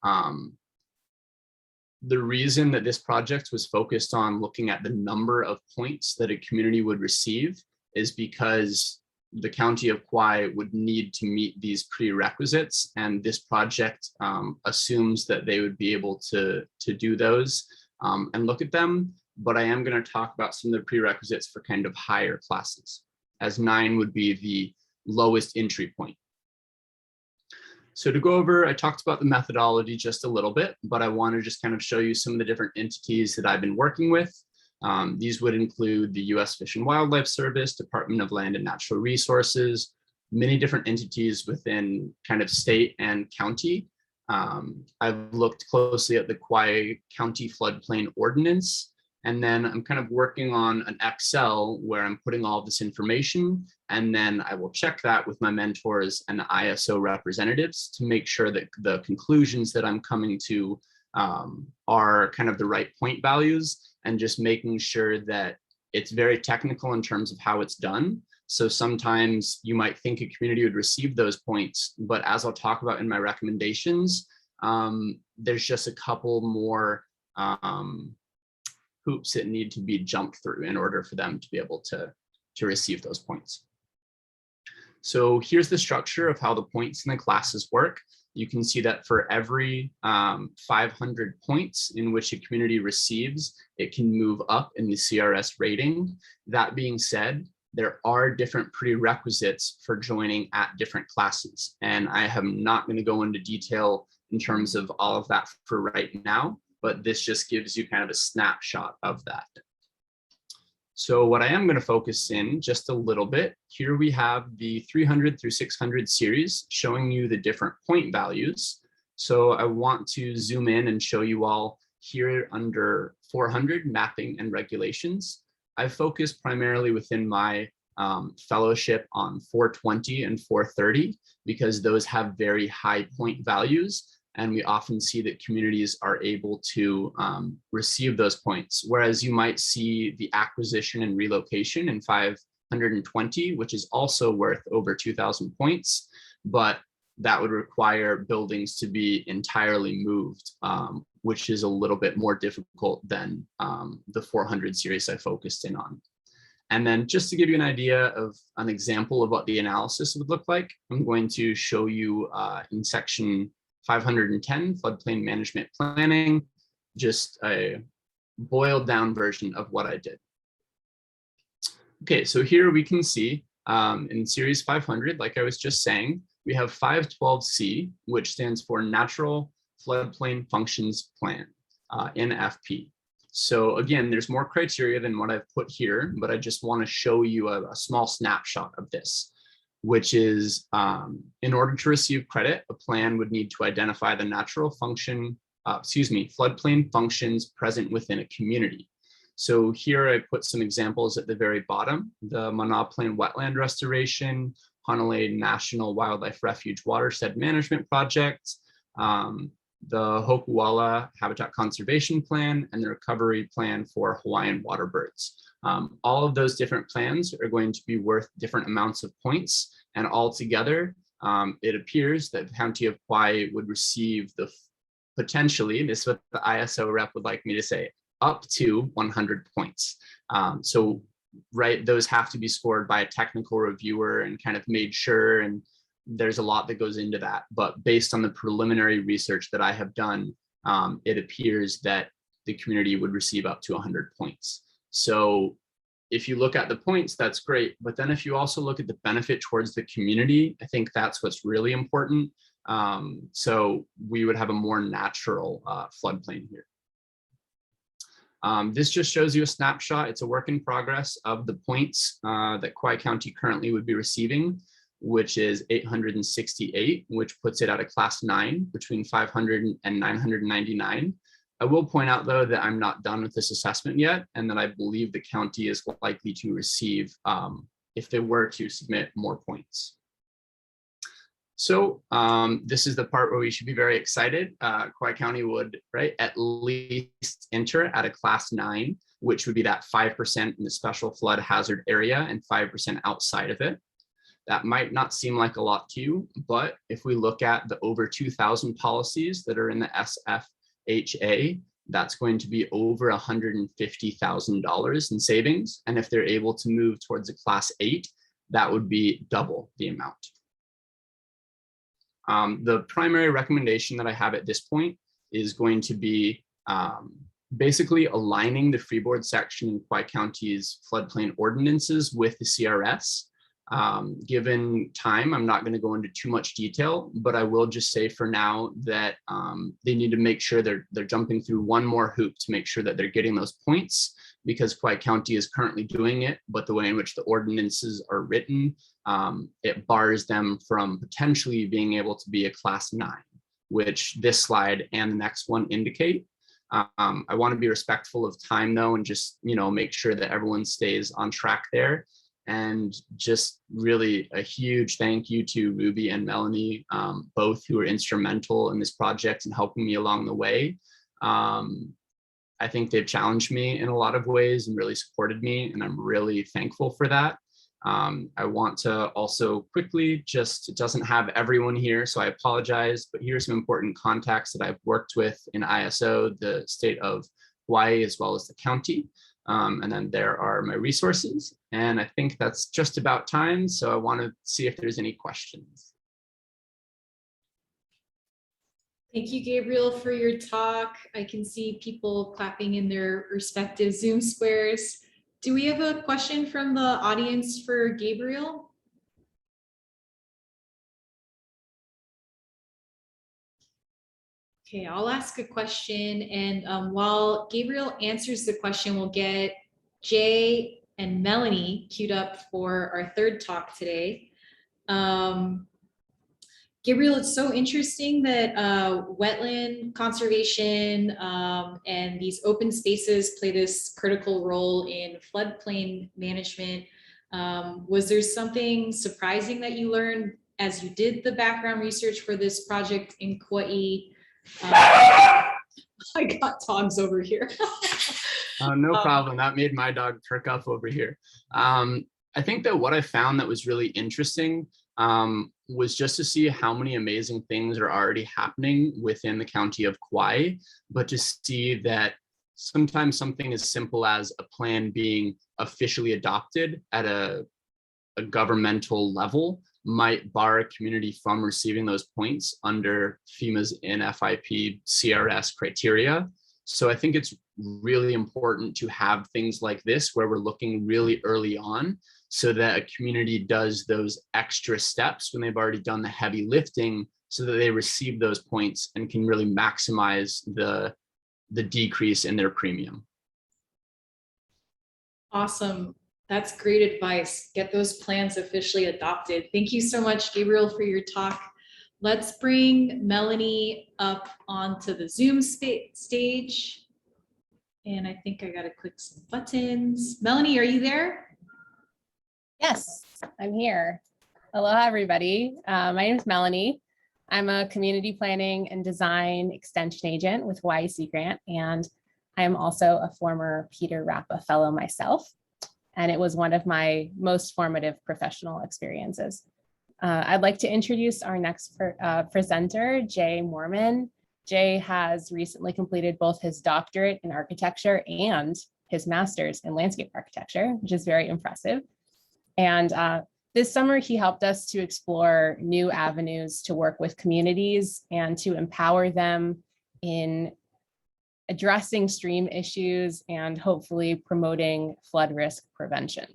the reason that this project was focused on looking at the number of points that a community would receive is because the County of Kauai would need to meet these prerequisites, and this project assumes that they would be able to do those and look at them. But I am going to talk about some of the prerequisites for kind of higher classes, as 9 would be the lowest entry point. So to go over, I talked about the methodology just a little bit, but I want to just kind of show you some of the different entities that I've been working with. These would include the U.S. Fish and Wildlife Service, Department of Land and Natural Resources, many different entities within kind of state and county. I've looked closely at the Kauai County Floodplain Ordinance, and then I'm kind of working on an Excel where I'm putting all this information, and then I will check that with my mentors and the ISO representatives to make sure that the conclusions that I'm coming to are kind of the right point values, and just making sure that it's very technical in terms of how it's done. So sometimes you might think a community would receive those points, but as I'll talk about in my recommendations, there's just a couple more hoops that need to be jumped through in order for them to be able to receive those points. So here's the structure of how the points in the classes work. You can see that for every 500 points in which a community receives, it can move up in the CRS rating. That being said, there are different prerequisites for joining at different classes. And I am not going to go into detail in terms of all of that for right now, but this just gives you kind of a snapshot of that. So what I am going to focus in just a little bit, here we have the 300 through 600 series showing you the different point values. So I want to zoom in and show you all here under 400 mapping and regulations. I've focused primarily within my fellowship on 420 and 430 because those have very high point values. And we often see that communities are able to receive those points, whereas you might see the acquisition and relocation in 520, which is also worth over 2,000 points, but that would require buildings to be entirely moved, which is a little bit more difficult than the 400 series I focused in on. And then just to give you an idea of an example of what the analysis would look like, I'm going to show you in section 510, floodplain management planning, just a boiled down version of what I did. Okay, so here we can see in series 500, like I was just saying, we have 512C, which stands for Natural Floodplain Functions Plan, NFP. So again, there's more criteria than what I've put here, but I just want to show you a small snapshot of this, which is in order to receive credit, a plan would need to identify the natural function, floodplain functions present within a community. So here I put some examples at the very bottom: the Mana Plain Wetland Restoration, Hanalei National Wildlife Refuge Watershed Management Project, the Hokuala Habitat Conservation Plan, and the Recovery Plan for Hawaiian water birds. All of those different plans are going to be worth different amounts of points, and altogether, it appears that the County of Kauai would receive the potentially, this is what the ISO rep would like me to say, up to 100 points. So, right, those have to be scored by a technical reviewer and kind of made sure, and there's a lot that goes into that. But based on the preliminary research that I have done, it appears that the community would receive up to 100 points. So if you look at the points, that's great. But then if you also look at the benefit towards the community, I think that's what's really important. So we would have a more natural floodplain here. This just shows you a snapshot. It's a work in progress of the points that Kauai County currently would be receiving, which is 868, which puts it at a class 9 between 500 and 999. I will point out, though, that I'm not done with this assessment yet, and that I believe the county is likely to receive, if they were to submit, more points. So this is the part where we should be very excited. Kauai County would, right, at least enter at a class 9, which would be that 5% in the special flood hazard area and 5% outside of it. That might not seem like a lot to you, but if we look at the over 2,000 policies that are in the SFHA, that's going to be over $150,000 in savings. And if they're able to move towards a class 8, that would be double the amount. The primary recommendation that I have at this point is going to be basically aligning the freeboard section in Kauai County's floodplain ordinances with the CRS. Given time, I'm not going to go into too much detail, but I will just say for now that they need to make sure they're jumping through one more hoop to make sure that they're getting those points, because Kauai County is currently doing it, but the way in which the ordinances are written, it bars them from potentially being able to be a class 9, which this slide and the next one indicate. I want to be respectful of time, though, and just, make sure that everyone stays on track there. And just really a huge thank you to Ruby and Melanie, both who were instrumental in this project and helping me along the way. I think they've challenged me in a lot of ways and really supported me, and I'm really thankful for that. I want to also quickly, it doesn't have everyone here, so I apologize, but here's some important contacts that I've worked with in ISO, the state of Hawaii, as well as the county. And then there are my resources. And I think that's just about time. So I want to see if there's any questions. Thank you, Gabriel, for your talk. I can see people clapping in their respective Zoom squares. Do we have a question from the audience for Gabriel? Okay, I'll ask a question, and while Gabriel answers the question, we'll get Jay and Melanie queued up for our third talk today. Gabriel, it's so interesting that wetland conservation and these open spaces play this critical role in floodplain management. Was there something surprising that you learned as you did the background research for this project in Kauai? I got dogs over here. No problem. That made my dog perk up over here. I think that what I found that was really interesting was just to see how many amazing things are already happening within the county of Kauai, but to see that sometimes something as simple as a plan being officially adopted at a governmental level might bar a community from receiving those points under FEMA's NFIP CRS criteria. So I think it's really important to have things like this where we're looking really early on so that a community does those extra steps when they've already done the heavy lifting so that they receive those points and can really maximize the decrease in their premium. Awesome. That's great advice. Get those plans officially adopted. Thank you so much, Gabriel, for your talk. Let's bring Melanie up onto the Zoom stage. And I think I got to click some buttons. Melanie, are you there? Yes, I'm here. Aloha, everybody. My name is Melanie. I'm a community planning and design extension agent with Hawaii Sea Grant, and I'm also a former Peter Rappa fellow myself. And it was one of my most formative professional experiences. I'd like to introduce our next presenter, Jay Mormon. Jay has recently completed both his doctorate in architecture and his master's in landscape architecture, which is very impressive. And this summer, he helped us to explore new avenues to work with communities and to empower them in addressing stream issues and hopefully promoting flood risk prevention.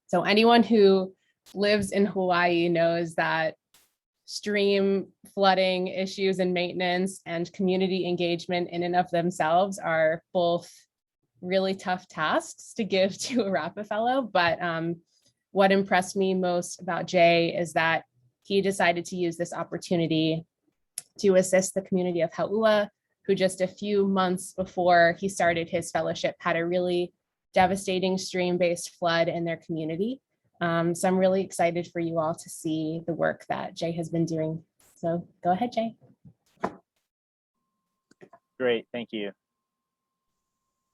So anyone who lives in Hawaii knows that stream flooding issues and maintenance and community engagement in and of themselves are both really tough tasks to give to a Rappa fellow. But what impressed me most about Jay is that he decided to use this opportunity to assist the community of Hau'ula, who just a few months before he started his fellowship had a really devastating stream-based flood in their community. So I'm really excited for you all to see the work that Jay has been doing. So go ahead, Jay. Great, thank you.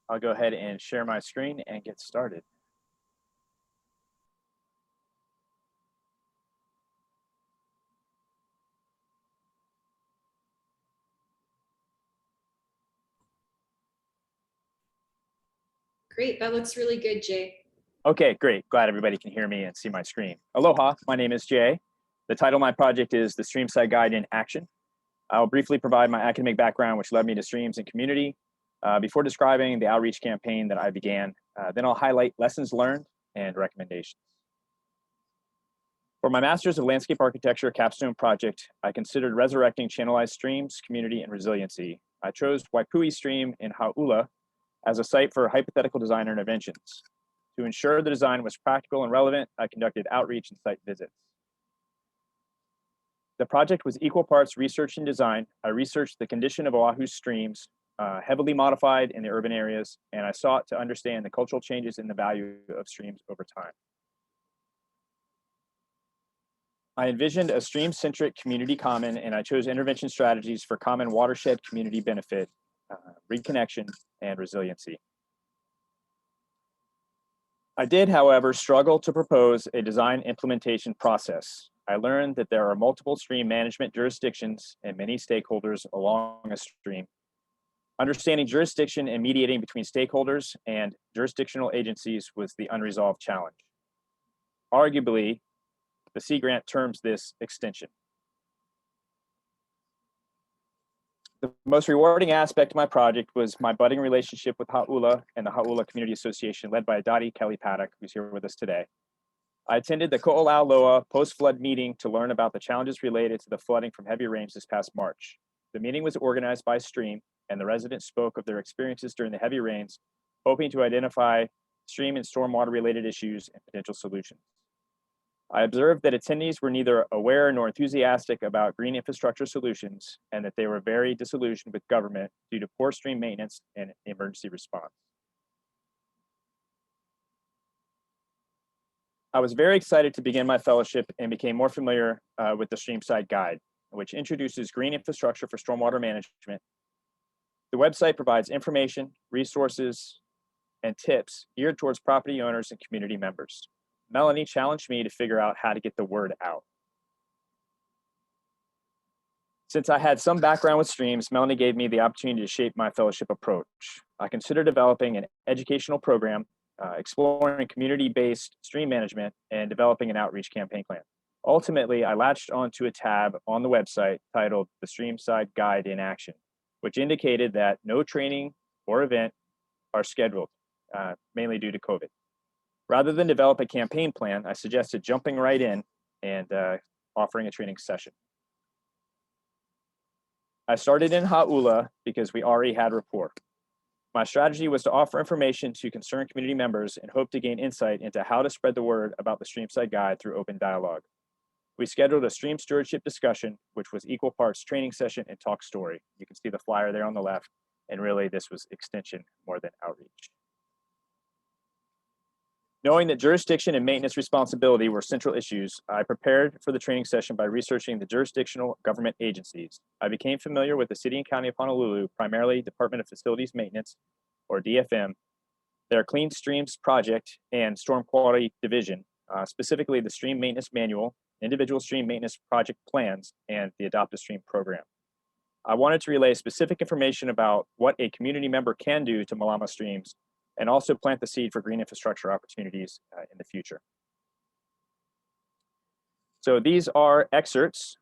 I'll go ahead and share my screen and get started. Great, that looks really good, Jay. Okay, great. Glad everybody can hear me and see my screen. Aloha, my name is Jay. The title of my project is The Streamside Guide in Action. I'll briefly provide my academic background, which led me to streams and community, before describing the outreach campaign that I began. Then I'll highlight lessons learned and recommendations. For my Master's of Landscape Architecture capstone project, I considered resurrecting channelized streams, community, and resiliency. I chose Waipui Stream in Hau'ula as a site for hypothetical design interventions. To ensure the design was practical and relevant, I conducted outreach and site visits. The project was equal parts research and design. I researched the condition of Oahu's streams, heavily modified in the urban areas, and I sought to understand the cultural changes in the value of streams over time. I envisioned a stream-centric community common, and I chose intervention strategies for common watershed community benefit, reconnection, and resiliency. I did, however, struggle to propose a design implementation process. I learned that there are multiple stream management jurisdictions and many stakeholders along a stream. Understanding jurisdiction and mediating between stakeholders and jurisdictional agencies was the unresolved challenge. Arguably, the Sea Grant terms this extension. The most rewarding aspect of my project was my budding relationship with Hau'ula and the Hau'ula Community Association led by Dottie Kelly Paddock, who's here with us today. I attended the Ko'olauloa post-flood meeting to learn about the challenges related to the flooding from heavy rains this past March. The meeting was organized by Stream, and the residents spoke of their experiences during the heavy rains, hoping to identify stream and stormwater related issues, and potential solutions. I observed that attendees were neither aware nor enthusiastic about green infrastructure solutions, and that they were very disillusioned with government due to poor stream maintenance and emergency response. I was very excited to begin my fellowship and became more familiar with the Streamside Guide, which introduces green infrastructure for stormwater management. The website provides information, resources, and tips geared towards property owners and community members. Melanie challenged me to figure out how to get the word out. Since I had some background with streams, Melanie gave me the opportunity to shape my fellowship approach. I considered developing an educational program, exploring community-based stream management, and developing an outreach campaign plan. Ultimately, I latched onto a tab on the website titled The Streamside Guide in Action, which indicated that no training or event are scheduled, mainly due to COVID. Rather than develop a campaign plan, I suggested jumping right in and offering a training session. I started in Hau'ula because we already had rapport. My strategy was to offer information to concerned community members and hope to gain insight into how to spread the word about the Streamside Guide through open dialogue. We scheduled a stream stewardship discussion, which was equal parts training session and talk story. You can see the flyer there on the left, and really this was extension more than outreach. Knowing that jurisdiction and maintenance responsibility were central issues, I prepared for the training session by researching the jurisdictional government agencies. I became familiar with the City and County of Honolulu, primarily Department of Facilities Maintenance, or DFM, their Clean Streams Project and Storm Quality Division, specifically the Stream Maintenance Manual, individual stream maintenance project plans, and the Adopt a Stream program. I wanted to relay specific information about what a community member can do to Malama streams, and also plant the seed for green infrastructure opportunities in the future. So these are excerpts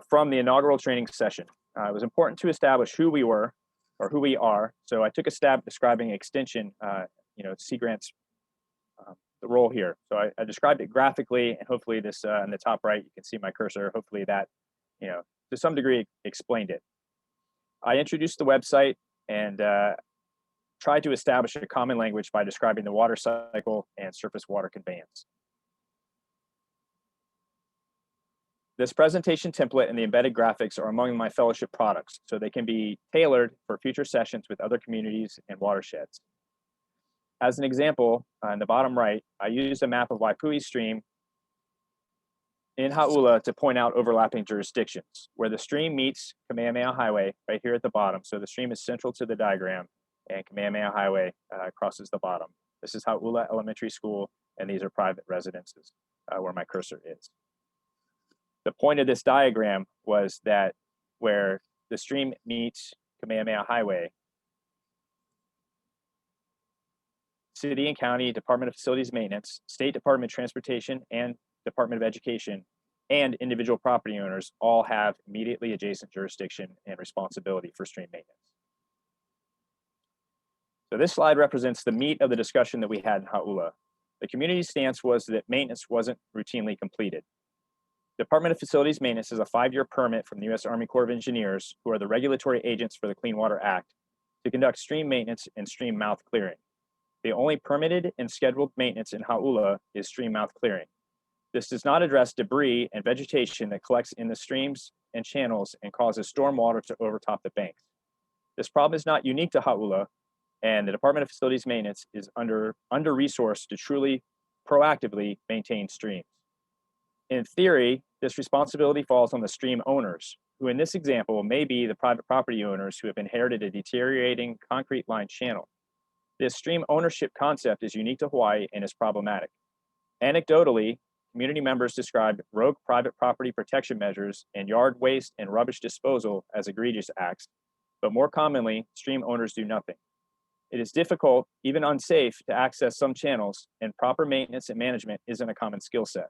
from the inaugural training session. It was important to establish who we were, or who we are. So I took a stab describing extension, Sea Grant's the role here. So I described it graphically, and hopefully this in the top right, you can see my cursor. Hopefully that, to some degree explained it. I introduced the website and tried to establish a common language by describing the water cycle and surface water conveyance. This presentation template and the embedded graphics are among my fellowship products, so they can be tailored for future sessions with other communities and watersheds. As an example, in the bottom right, I used a map of Waipui Stream in Hau'ula to point out overlapping jurisdictions, where the stream meets Kamehameha Highway right here at the bottom. So the stream is central to the diagram, and Kamehameha Highway crosses the bottom. This is Hau'ula Elementary School, and these are private residences where my cursor is. The point of this diagram was that where the stream meets Kamehameha Highway, City and County Department of Facilities Maintenance, State Department of Transportation, and Department of Education, and individual property owners all have immediately adjacent jurisdiction and responsibility for stream maintenance. So this slide represents the meat of the discussion that we had in Hau'ula. The community stance was that maintenance wasn't routinely completed. Department of Facilities Maintenance is a 5-year permit from the U.S. Army Corps of Engineers, who are the regulatory agents for the Clean Water Act, to conduct stream maintenance and stream mouth clearing. The only permitted and scheduled maintenance in Hau'ula is stream mouth clearing. This does not address debris and vegetation that collects in the streams and channels and causes stormwater to overtop the banks. This problem is not unique to Hau'ula, and the Department of Facilities Maintenance is under-resourced to truly proactively maintain streams. In theory, this responsibility falls on the stream owners, who in this example may be the private property owners who have inherited a deteriorating concrete lined channel. This stream ownership concept is unique to Hawaii and is problematic. Anecdotally, community members described rogue private property protection measures and yard waste and rubbish disposal as egregious acts, but more commonly, stream owners do nothing. It is difficult, even unsafe, to access some channels, and proper maintenance and management isn't a common skill set.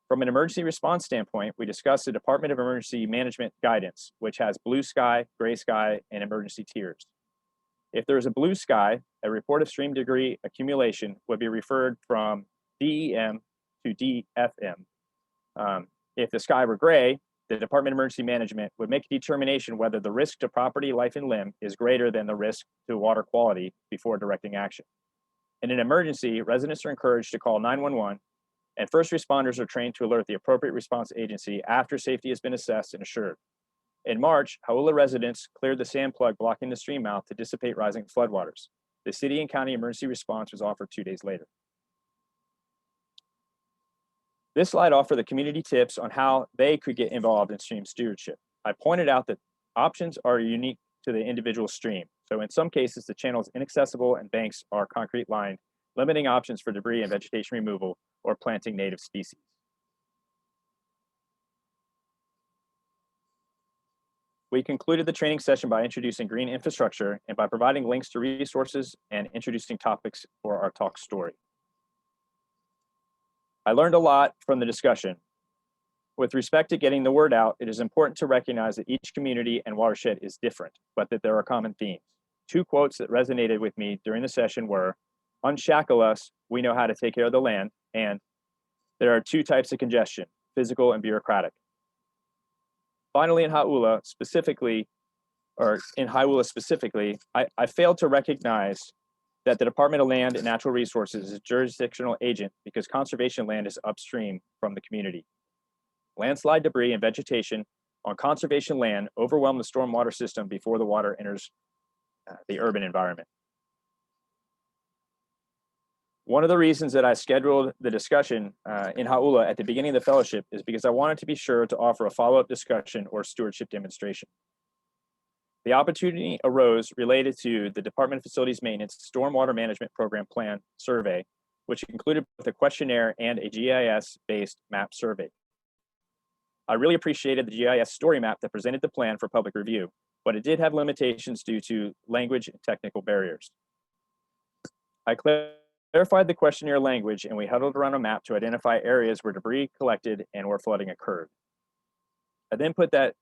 From an emergency response standpoint, we discussed the Department of Emergency Management guidance, which has blue sky, gray sky, and emergency tiers. If there is a blue sky, a report of stream degree accumulation would be referred from DEM to DFM. If the sky were gray, the Department of Emergency Management would make a determination whether the risk to property, life, and limb is greater than the risk to water quality before directing action. In an emergency, residents are encouraged to call 911, and first responders are trained to alert the appropriate response agency after safety has been assessed and assured. In March, Hauula residents cleared the sand plug blocking the stream mouth to dissipate rising floodwaters. The city and county emergency response was offered 2 days later. This slide offered the community tips on how they could get involved in stream stewardship. I pointed out that options are unique to the individual stream. So in some cases, the channel is inaccessible and banks are concrete lined, limiting options for debris and vegetation removal or planting native species. We concluded the training session by introducing green infrastructure and by providing links to resources and introducing topics for our talk story. I learned a lot from the discussion. With respect to getting the word out, it is important to recognize that each community and watershed is different, but that there are common themes. 2 quotes that resonated with me during the session were, "Unshackle us, we know how to take care of the land," and "There are 2 types of congestion, physical and bureaucratic." Finally, in Hauula specifically, I failed to recognize that the Department of Land and Natural Resources is a jurisdictional agent because conservation land is upstream from the community. Landslide debris and vegetation on conservation land overwhelm the stormwater system before the water enters the urban environment. One of the reasons that I scheduled the discussion in Hauula at the beginning of the fellowship is because I wanted to be sure to offer a follow-up discussion or stewardship demonstration. The opportunity arose related to the Department of Facilities Maintenance Stormwater Management Program Plan survey, which included both a questionnaire and a GIS-based map survey. I really appreciated the GIS story map that presented the plan for public review, but it did have limitations due to language and technical barriers. I clarified the questionnaire language and we huddled around a map to identify areas where debris collected and where flooding occurred. I then put that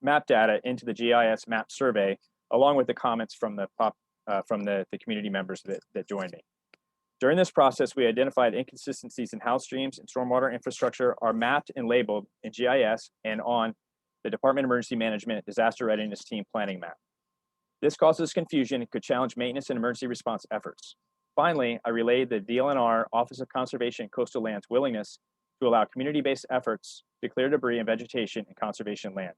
map data into the GIS map survey, along with the comments from the community members that joined me. During this process, we identified inconsistencies in how streams and stormwater infrastructure are mapped and labeled in GIS and on the Department of Emergency Management Disaster Readiness Team Planning Map. This causes confusion and could challenge maintenance and emergency response efforts. Finally, I relayed the DLNR Office of Conservation and Coastal Lands willingness to allow community-based efforts to clear debris and vegetation in conservation land.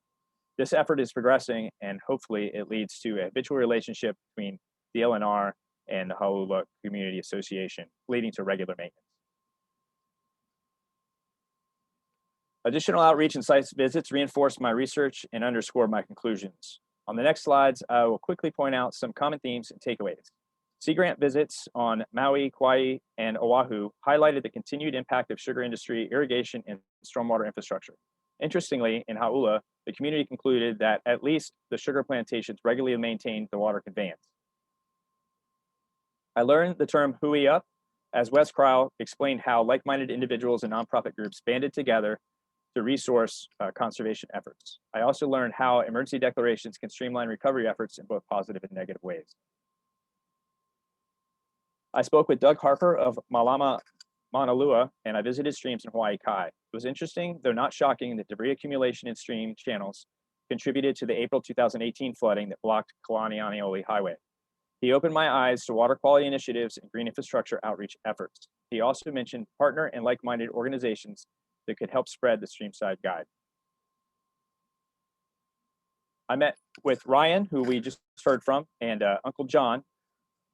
This effort is progressing and hopefully it leads to a habitual relationship between DLNR and the Hauula Community Association, leading to regular maintenance. Additional outreach and site visits reinforce my research and underscore my conclusions. On the next slides, I will quickly point out some common themes and takeaways. Sea grant visits on Maui, Kauai, and Oahu highlighted the continued impact of sugar industry, irrigation, and stormwater infrastructure. Interestingly, in Hauula, the community concluded that at least the sugar plantations regularly maintained the water conveyance. I learned the term hui up as Wes Cryle explained how like-minded individuals and nonprofit groups banded together to resource conservation efforts. I also learned how emergency declarations can streamline recovery efforts in both positive and negative ways. I spoke with Doug Harper of Malama Mauna Lua, and I visited streams in Hawaii Kai. It was interesting, though not shocking, that debris accumulation in stream channels contributed to the April 2018 flooding that blocked Kalanianiole Highway. He opened my eyes to water quality initiatives and green infrastructure outreach efforts. He also mentioned partner and like-minded organizations that could help spread the Streamside Guide. I met with Ryan, who we just heard from, and Uncle John,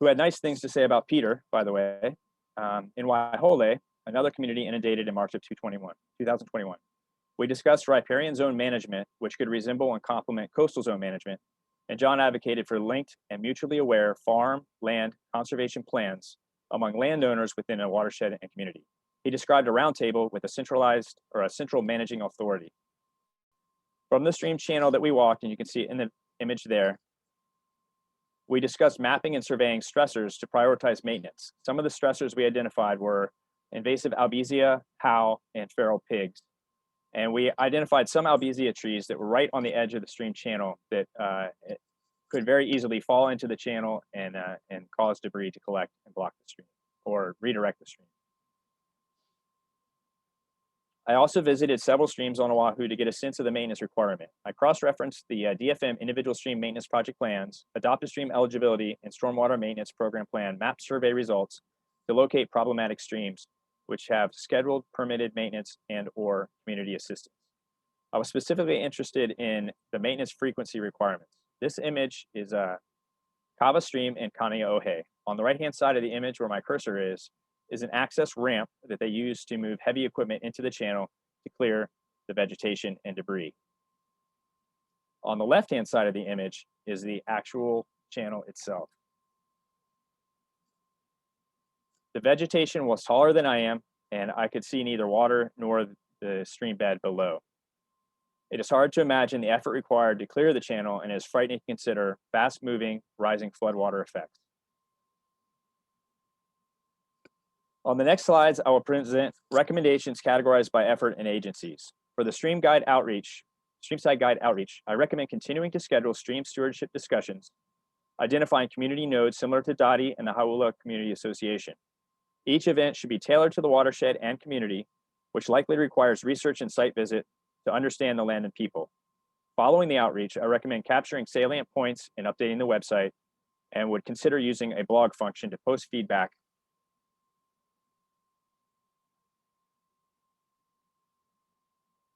who had nice things to say about Peter, by the way, in Waihole, another community inundated in March of 2021. We discussed riparian zone management, which could resemble and complement coastal zone management, and John advocated for linked and mutually aware farm, land, conservation plans among landowners within a watershed and community. He described a roundtable with a central managing authority. From the stream channel that we walked, and you can see it in the image there, we discussed mapping and surveying stressors to prioritize maintenance. Some of the stressors we identified were invasive albizia, how, and feral pigs. And we identified some albizia trees that were right on the edge of the stream channel that could very easily fall into the channel and cause debris to collect and block the stream or redirect the stream. I also visited several streams on Oahu to get a sense of the maintenance requirement. I cross-referenced the DFM individual stream maintenance project plans, adopted stream eligibility, and stormwater maintenance program plan map survey results to locate problematic streams which have scheduled permitted maintenance and or community assistance. I was specifically interested in the maintenance frequency requirements. This image is a Kava stream in Kaneohe. On the right-hand side of the image where my cursor is an access ramp that they use to move heavy equipment into the channel to clear the vegetation and debris. On the left-hand side of the image is the actual channel itself. The vegetation was taller than I am, and I could see neither water nor the stream bed below. It is hard to imagine the effort required to clear the channel, and it is frightening to consider fast-moving, rising floodwater effects. On the next slides, I will present recommendations categorized by effort and agencies. For the streamside guide outreach, I recommend continuing to schedule stream stewardship discussions, identifying community nodes similar to Dottie and the Hauula Community Association. Each event should be tailored to the watershed and community, which likely requires research and site visit to understand the land and people. Following the outreach, I recommend capturing salient points and updating the website, and would consider using a blog function to post feedback.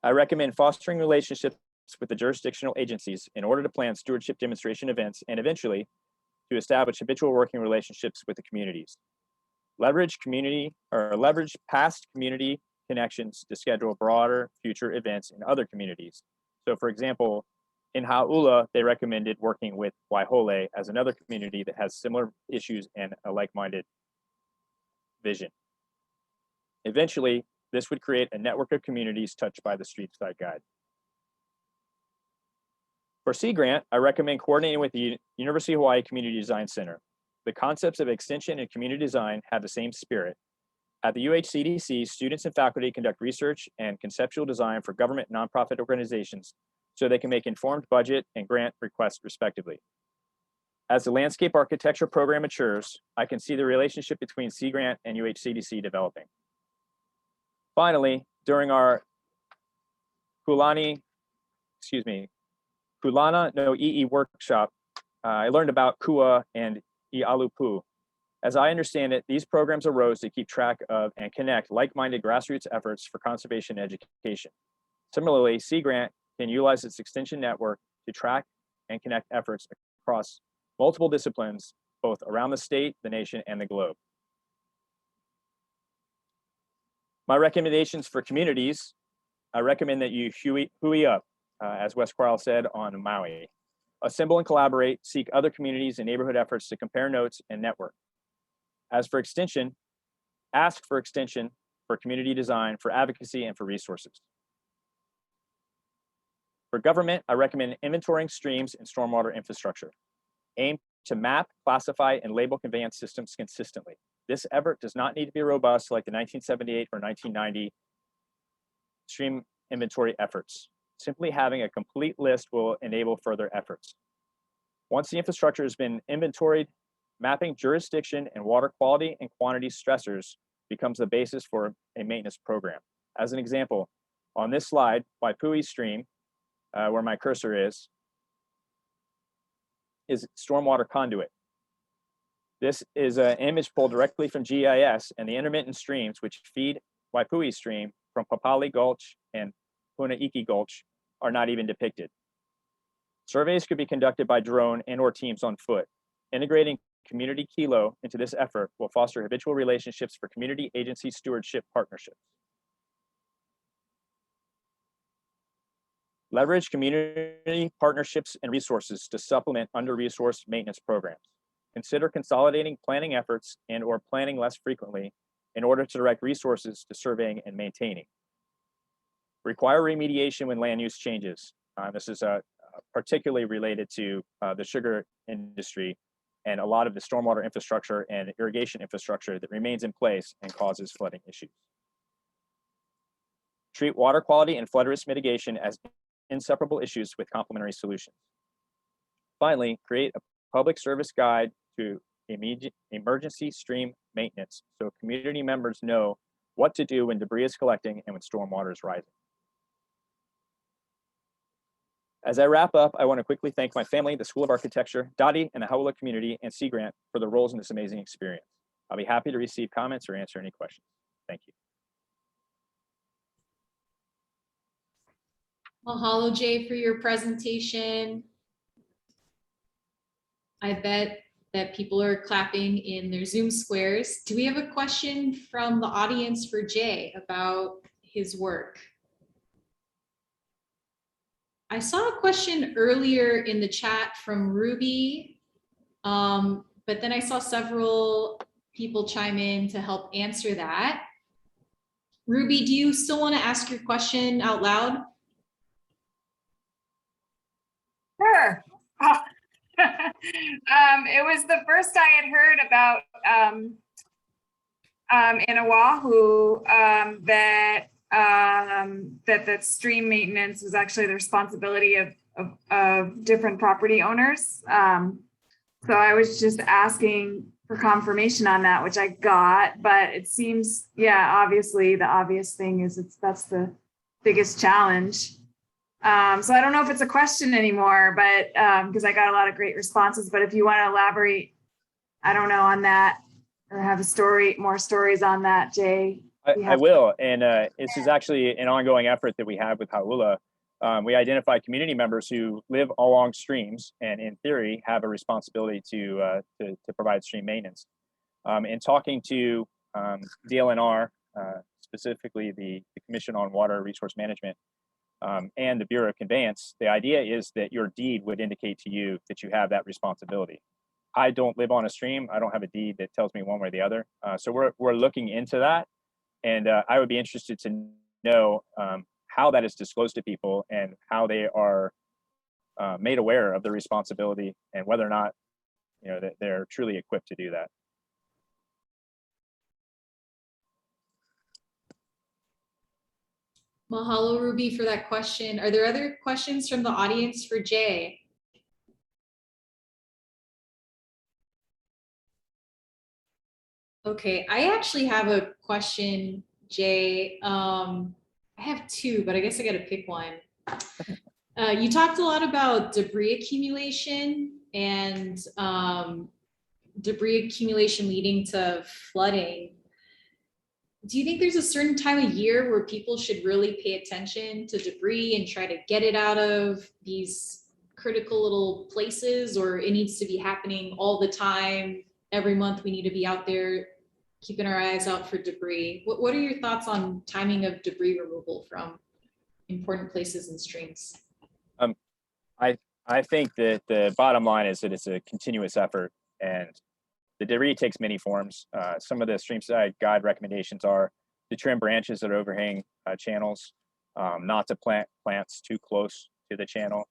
I recommend fostering relationships with the jurisdictional agencies in order to plan stewardship demonstration events and eventually to establish habitual working relationships with the communities. Leverage past community connections to schedule broader future events in other communities. So for example, in Hauula, they recommended working with Waihole as another community that has similar issues and a like-minded vision. Eventually, this would create a network of communities touched by the streamside guide. For Sea Grant, I recommend coordinating with the University of Hawaii Community Design Center. The concepts of extension and community design have the same spirit. At the UHCDC, students and faculty conduct research and conceptual design for government and nonprofit organizations so they can make informed budget and grant requests respectively. As the landscape architecture program matures, I can see the relationship between Sea Grant and UHCDC developing. Finally, during our Kulana no I'i workshop, I learned about Kua and Ialupu. As I understand it, these programs arose to keep track of and connect like-minded grassroots efforts for conservation and education. Similarly, Sea Grant can utilize its extension network to track and connect efforts across multiple disciplines, both around the state, the nation, and the globe. My recommendations for communities, I recommend that you hui up, as Wes Quarles said on Maui. Assemble and collaborate, seek other communities and neighborhood efforts to compare notes and network. As for extension, ask for extension for community design, for advocacy, and for resources. For government, I recommend inventorying streams and stormwater infrastructure. Aim to map, classify, and label conveyance systems consistently. This effort does not need to be robust like the 1978 or 1990 stream inventory efforts. Simply having a complete list will enable further efforts. Once the infrastructure has been inventoried, mapping jurisdiction and water quality and quantity stressors becomes the basis for a maintenance program. As an example, on this slide, Waipui Stream, where my cursor is stormwater conduit. This is an image pulled directly from GIS, and the intermittent streams which feed Waipui Stream from Papali Gulch and Punaiki Gulch are not even depicted. Surveys could be conducted by drone and or teams on foot. Integrating community kilo into this effort will foster habitual relationships for community agency stewardship partnerships. Leverage community partnerships and resources to supplement under-resourced maintenance programs. Consider consolidating planning efforts and or planning less frequently in order to direct resources to surveying and maintaining. Require remediation when land use changes. This is particularly related to the sugar industry and a lot of the stormwater infrastructure and irrigation infrastructure that remains in place and causes flooding issues. Treat water quality and flood risk mitigation as inseparable issues with complementary solutions. Finally, create a public service guide to emergency stream maintenance so community members know what to do when debris is collecting and when stormwater is rising. As I wrap up, I want to quickly thank my family, the School of Architecture, Dottie, and the Hauula community, and Sea Grant for the roles in this amazing experience. I'll be happy to receive comments or answer any questions. Thank you. Mahalo, Jay, for your presentation. I bet that people are clapping in their Zoom squares. Do we have a question from the audience for Jay about his work? I saw a question earlier in the chat from Ruby, but then I saw several people chime in to help answer that. Ruby, do you still want to ask your question out loud? Sure. It was the first I had heard about in Oahu that stream maintenance is actually the responsibility of different property owners. So I was just asking for confirmation on that, which I got, but it seems, yeah, obviously the obvious thing is that's the biggest challenge. So I don't know if it's a question anymore, but because I got a lot of great responses, but if you want to elaborate, I don't know, on that or have more stories on that, Jay. I will, and this is actually an ongoing effort that we have with Haula. We identify community members who live along streams and in theory have a responsibility to provide stream maintenance. In talking to DLNR, specifically the Commission on Water Resource Management, and the Bureau of Conveyance, the idea is that your deed would indicate to you that you have that responsibility. I don't live on a stream. I don't have a deed that tells me one way or the other. So we're looking into that. And I would be interested to know how that is disclosed to people and how they are made aware of the responsibility and whether or not, you know, that they're truly equipped to do that. Mahalo, Ruby, for that question. Are there other questions from the audience for Jay? Okay, I actually have a question, Jay. I have two, but I guess I got to pick one. You talked a lot about debris accumulation and debris accumulation leading to flooding. Do you think there's a certain time of year where people should really pay attention to debris and try to get it out of these critical little places, or it needs to be happening all the time? Every month we need to be out there keeping our eyes out for debris. What are your thoughts on timing of debris removal from important places and streams? I think that the bottom line is that it's a continuous effort, and the debris takes many forms. Some of the streamside guide recommendations are to trim branches that overhang channels, not to plant plants too close to the channel,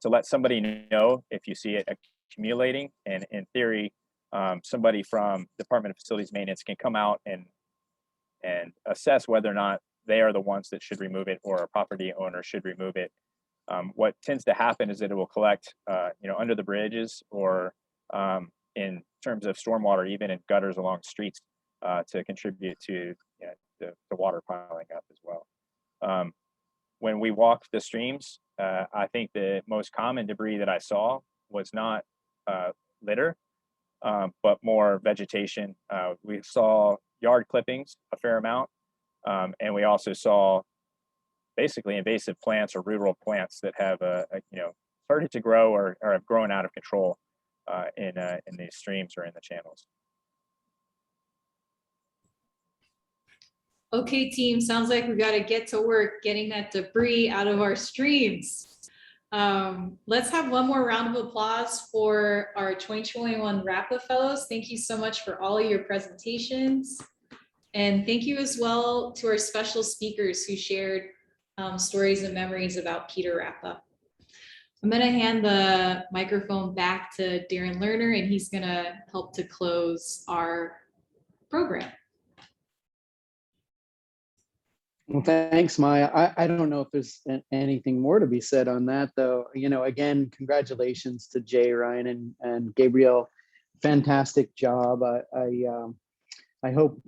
to let somebody know if you see it accumulating. And in theory, somebody from Department of Facilities Maintenance can come out and assess whether or not they are the ones that should remove it or a property owner should remove it. What tends to happen is that it will collect, under the bridges or in terms of stormwater, even in gutters along streets, to contribute to the water piling up as well. When we walked the streams, I think the most common debris that I saw was not litter, but more vegetation. We saw yard clippings a fair amount, and we also saw basically invasive plants or rural plants that have started to grow or have grown out of control in these streams or in the channels. Okay, team, sounds like we got to get to work getting that debris out of our streams. Let's have one more round of applause for our 2021 Rappa Fellows. Thank you so much for all of your presentations. And thank you as well to our special speakers who shared stories and memories about Peter Rappa. I'm going to hand the microphone back to Darren Lerner, and he's going to help to close our program. Well, thanks, Maya. I don't know if there's anything more to be said on that, though. Again, congratulations to Jay, Ryan, and Gabriel. Fantastic job. I hope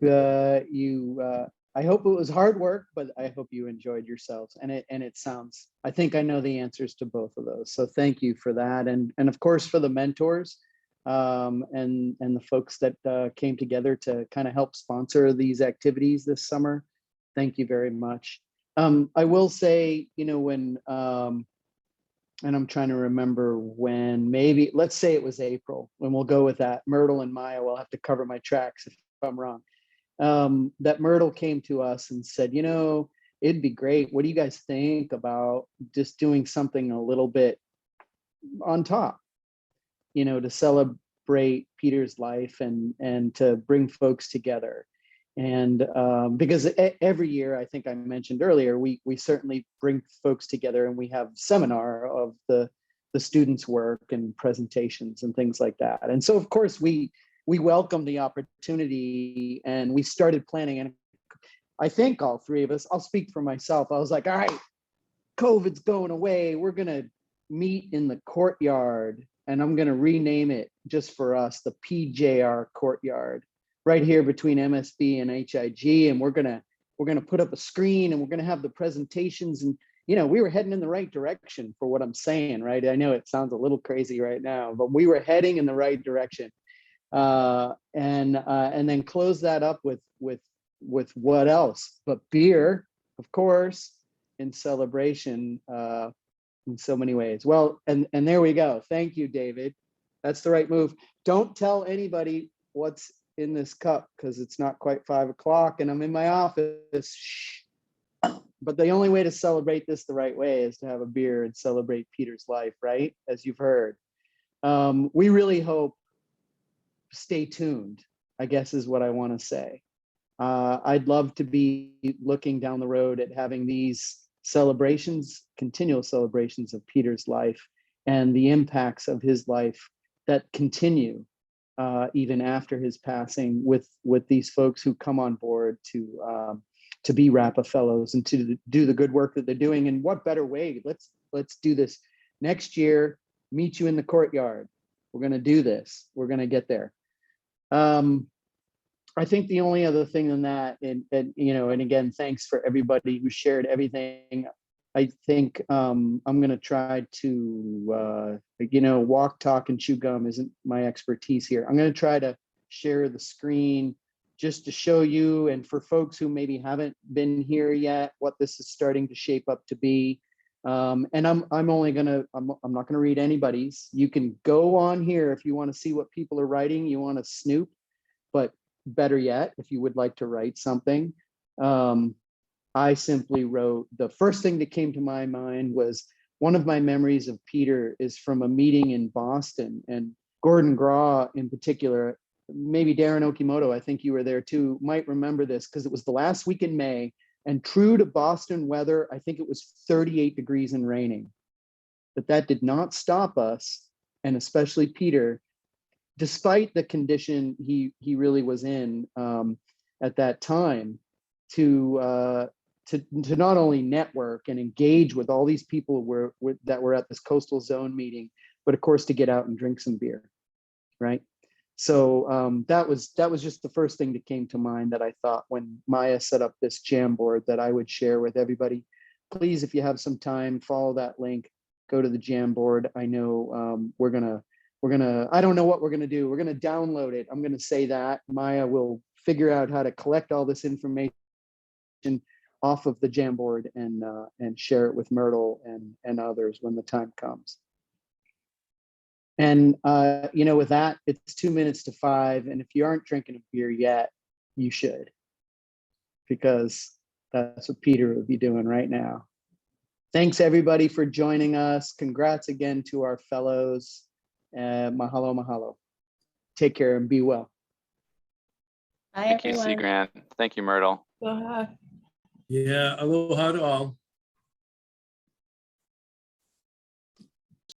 I hope it was hard work, but I hope you enjoyed yourselves. And it sounds, I think I know the answers to both of those. So thank you for that. And of course, for the mentors, and the folks that came together to kind of help sponsor these activities this summer. Thank you very much. I will say, you know, when, and I'm trying to remember when, maybe, let's say it was April, and we'll go with that. Myrtle and Maya will have to cover my tracks if I'm wrong. That Myrtle came to us and said, you know, it'd be great. What do you guys think about just doing something a little bit on top, you know, to celebrate Peter's life and to bring folks together. And because every year, I think I mentioned earlier, we certainly bring folks together and we have seminar of the students' work and presentations and things like that. And so, of course, we welcome the opportunity and we started planning. And I think all three of us, I'll speak for myself. I was like, all right, COVID's going away. We're going to meet in the courtyard, and I'm going to rename it just for us, the PJR courtyard, right here between MSB and HIG. And we're going to put up a screen and we're going to have the presentations. And, you know, we were heading in the right direction for what I'm saying, right? I know it sounds a little crazy right now, but we were heading in the right direction. And then close that up with what else but beer, of course, in celebration in so many ways. Well, and there we go. Thank you, David. That's the right move. Don't tell anybody what's in this cup because it's not quite 5 o'clock and I'm in my office. Shh. But the only way to celebrate this the right way is to have a beer and celebrate Peter's life, right? As you've heard. We really hope, stay tuned, I guess is what I want to say. I'd love to be looking down the road at having these celebrations, continual celebrations of Peter's life and the impacts of his life that continue even after his passing with these folks who come on board to be Rappa fellows and to do the good work that they're doing. And what better way? Let's do this next year. Meet you in the courtyard. We're going to do this. We're going to get there. I think the only other thing than that, and you know, and again, thanks for everybody who shared everything. I think I'm going to try to, you know, walk, talk, and chew gum isn't my expertise here. I'm going to try to share the screen just to show you, and for folks who maybe haven't been here yet, what this is starting to shape up to be. And I'm not going to read anybody's. You can go on here if you want to see what people are writing. You want to snoop, but better yet, if you would like to write something. I simply wrote, the first thing that came to my mind was one of my memories of Peter is from a meeting in Boston, and Gordon Graw in particular, maybe Darren Okimoto, I think you were there too, might remember this because it was the last week in May, and true to Boston weather, I think it was 38 degrees and raining. But that did not stop us, and especially Peter, despite the condition he really was in at that time, to not only network and engage with all these people that were at this coastal zone meeting, but of course to get out and drink some beer, right? So that was just the first thing that came to mind that I thought when Maya set up this Jamboard that I would share with everybody. Please, if you have some time, follow that link, go to the Jamboard. I know we're gonna, I don't know what we're gonna do. We're gonna download it. I'm gonna say that. Maya will figure out how to collect all this information off of the Jamboard and share it with Myrtle and others when the time comes. And you know, with that, it's 2 minutes to 5. And if you aren't drinking a beer yet, you should, because that's what Peter would be doing right now. Thanks everybody for joining us. Congrats again to our fellows. Mahalo, mahalo. Take care and be well. Bye, Thank you, everyone. Sea Grant. Thank you, Myrtle. Yeah, aloha to all.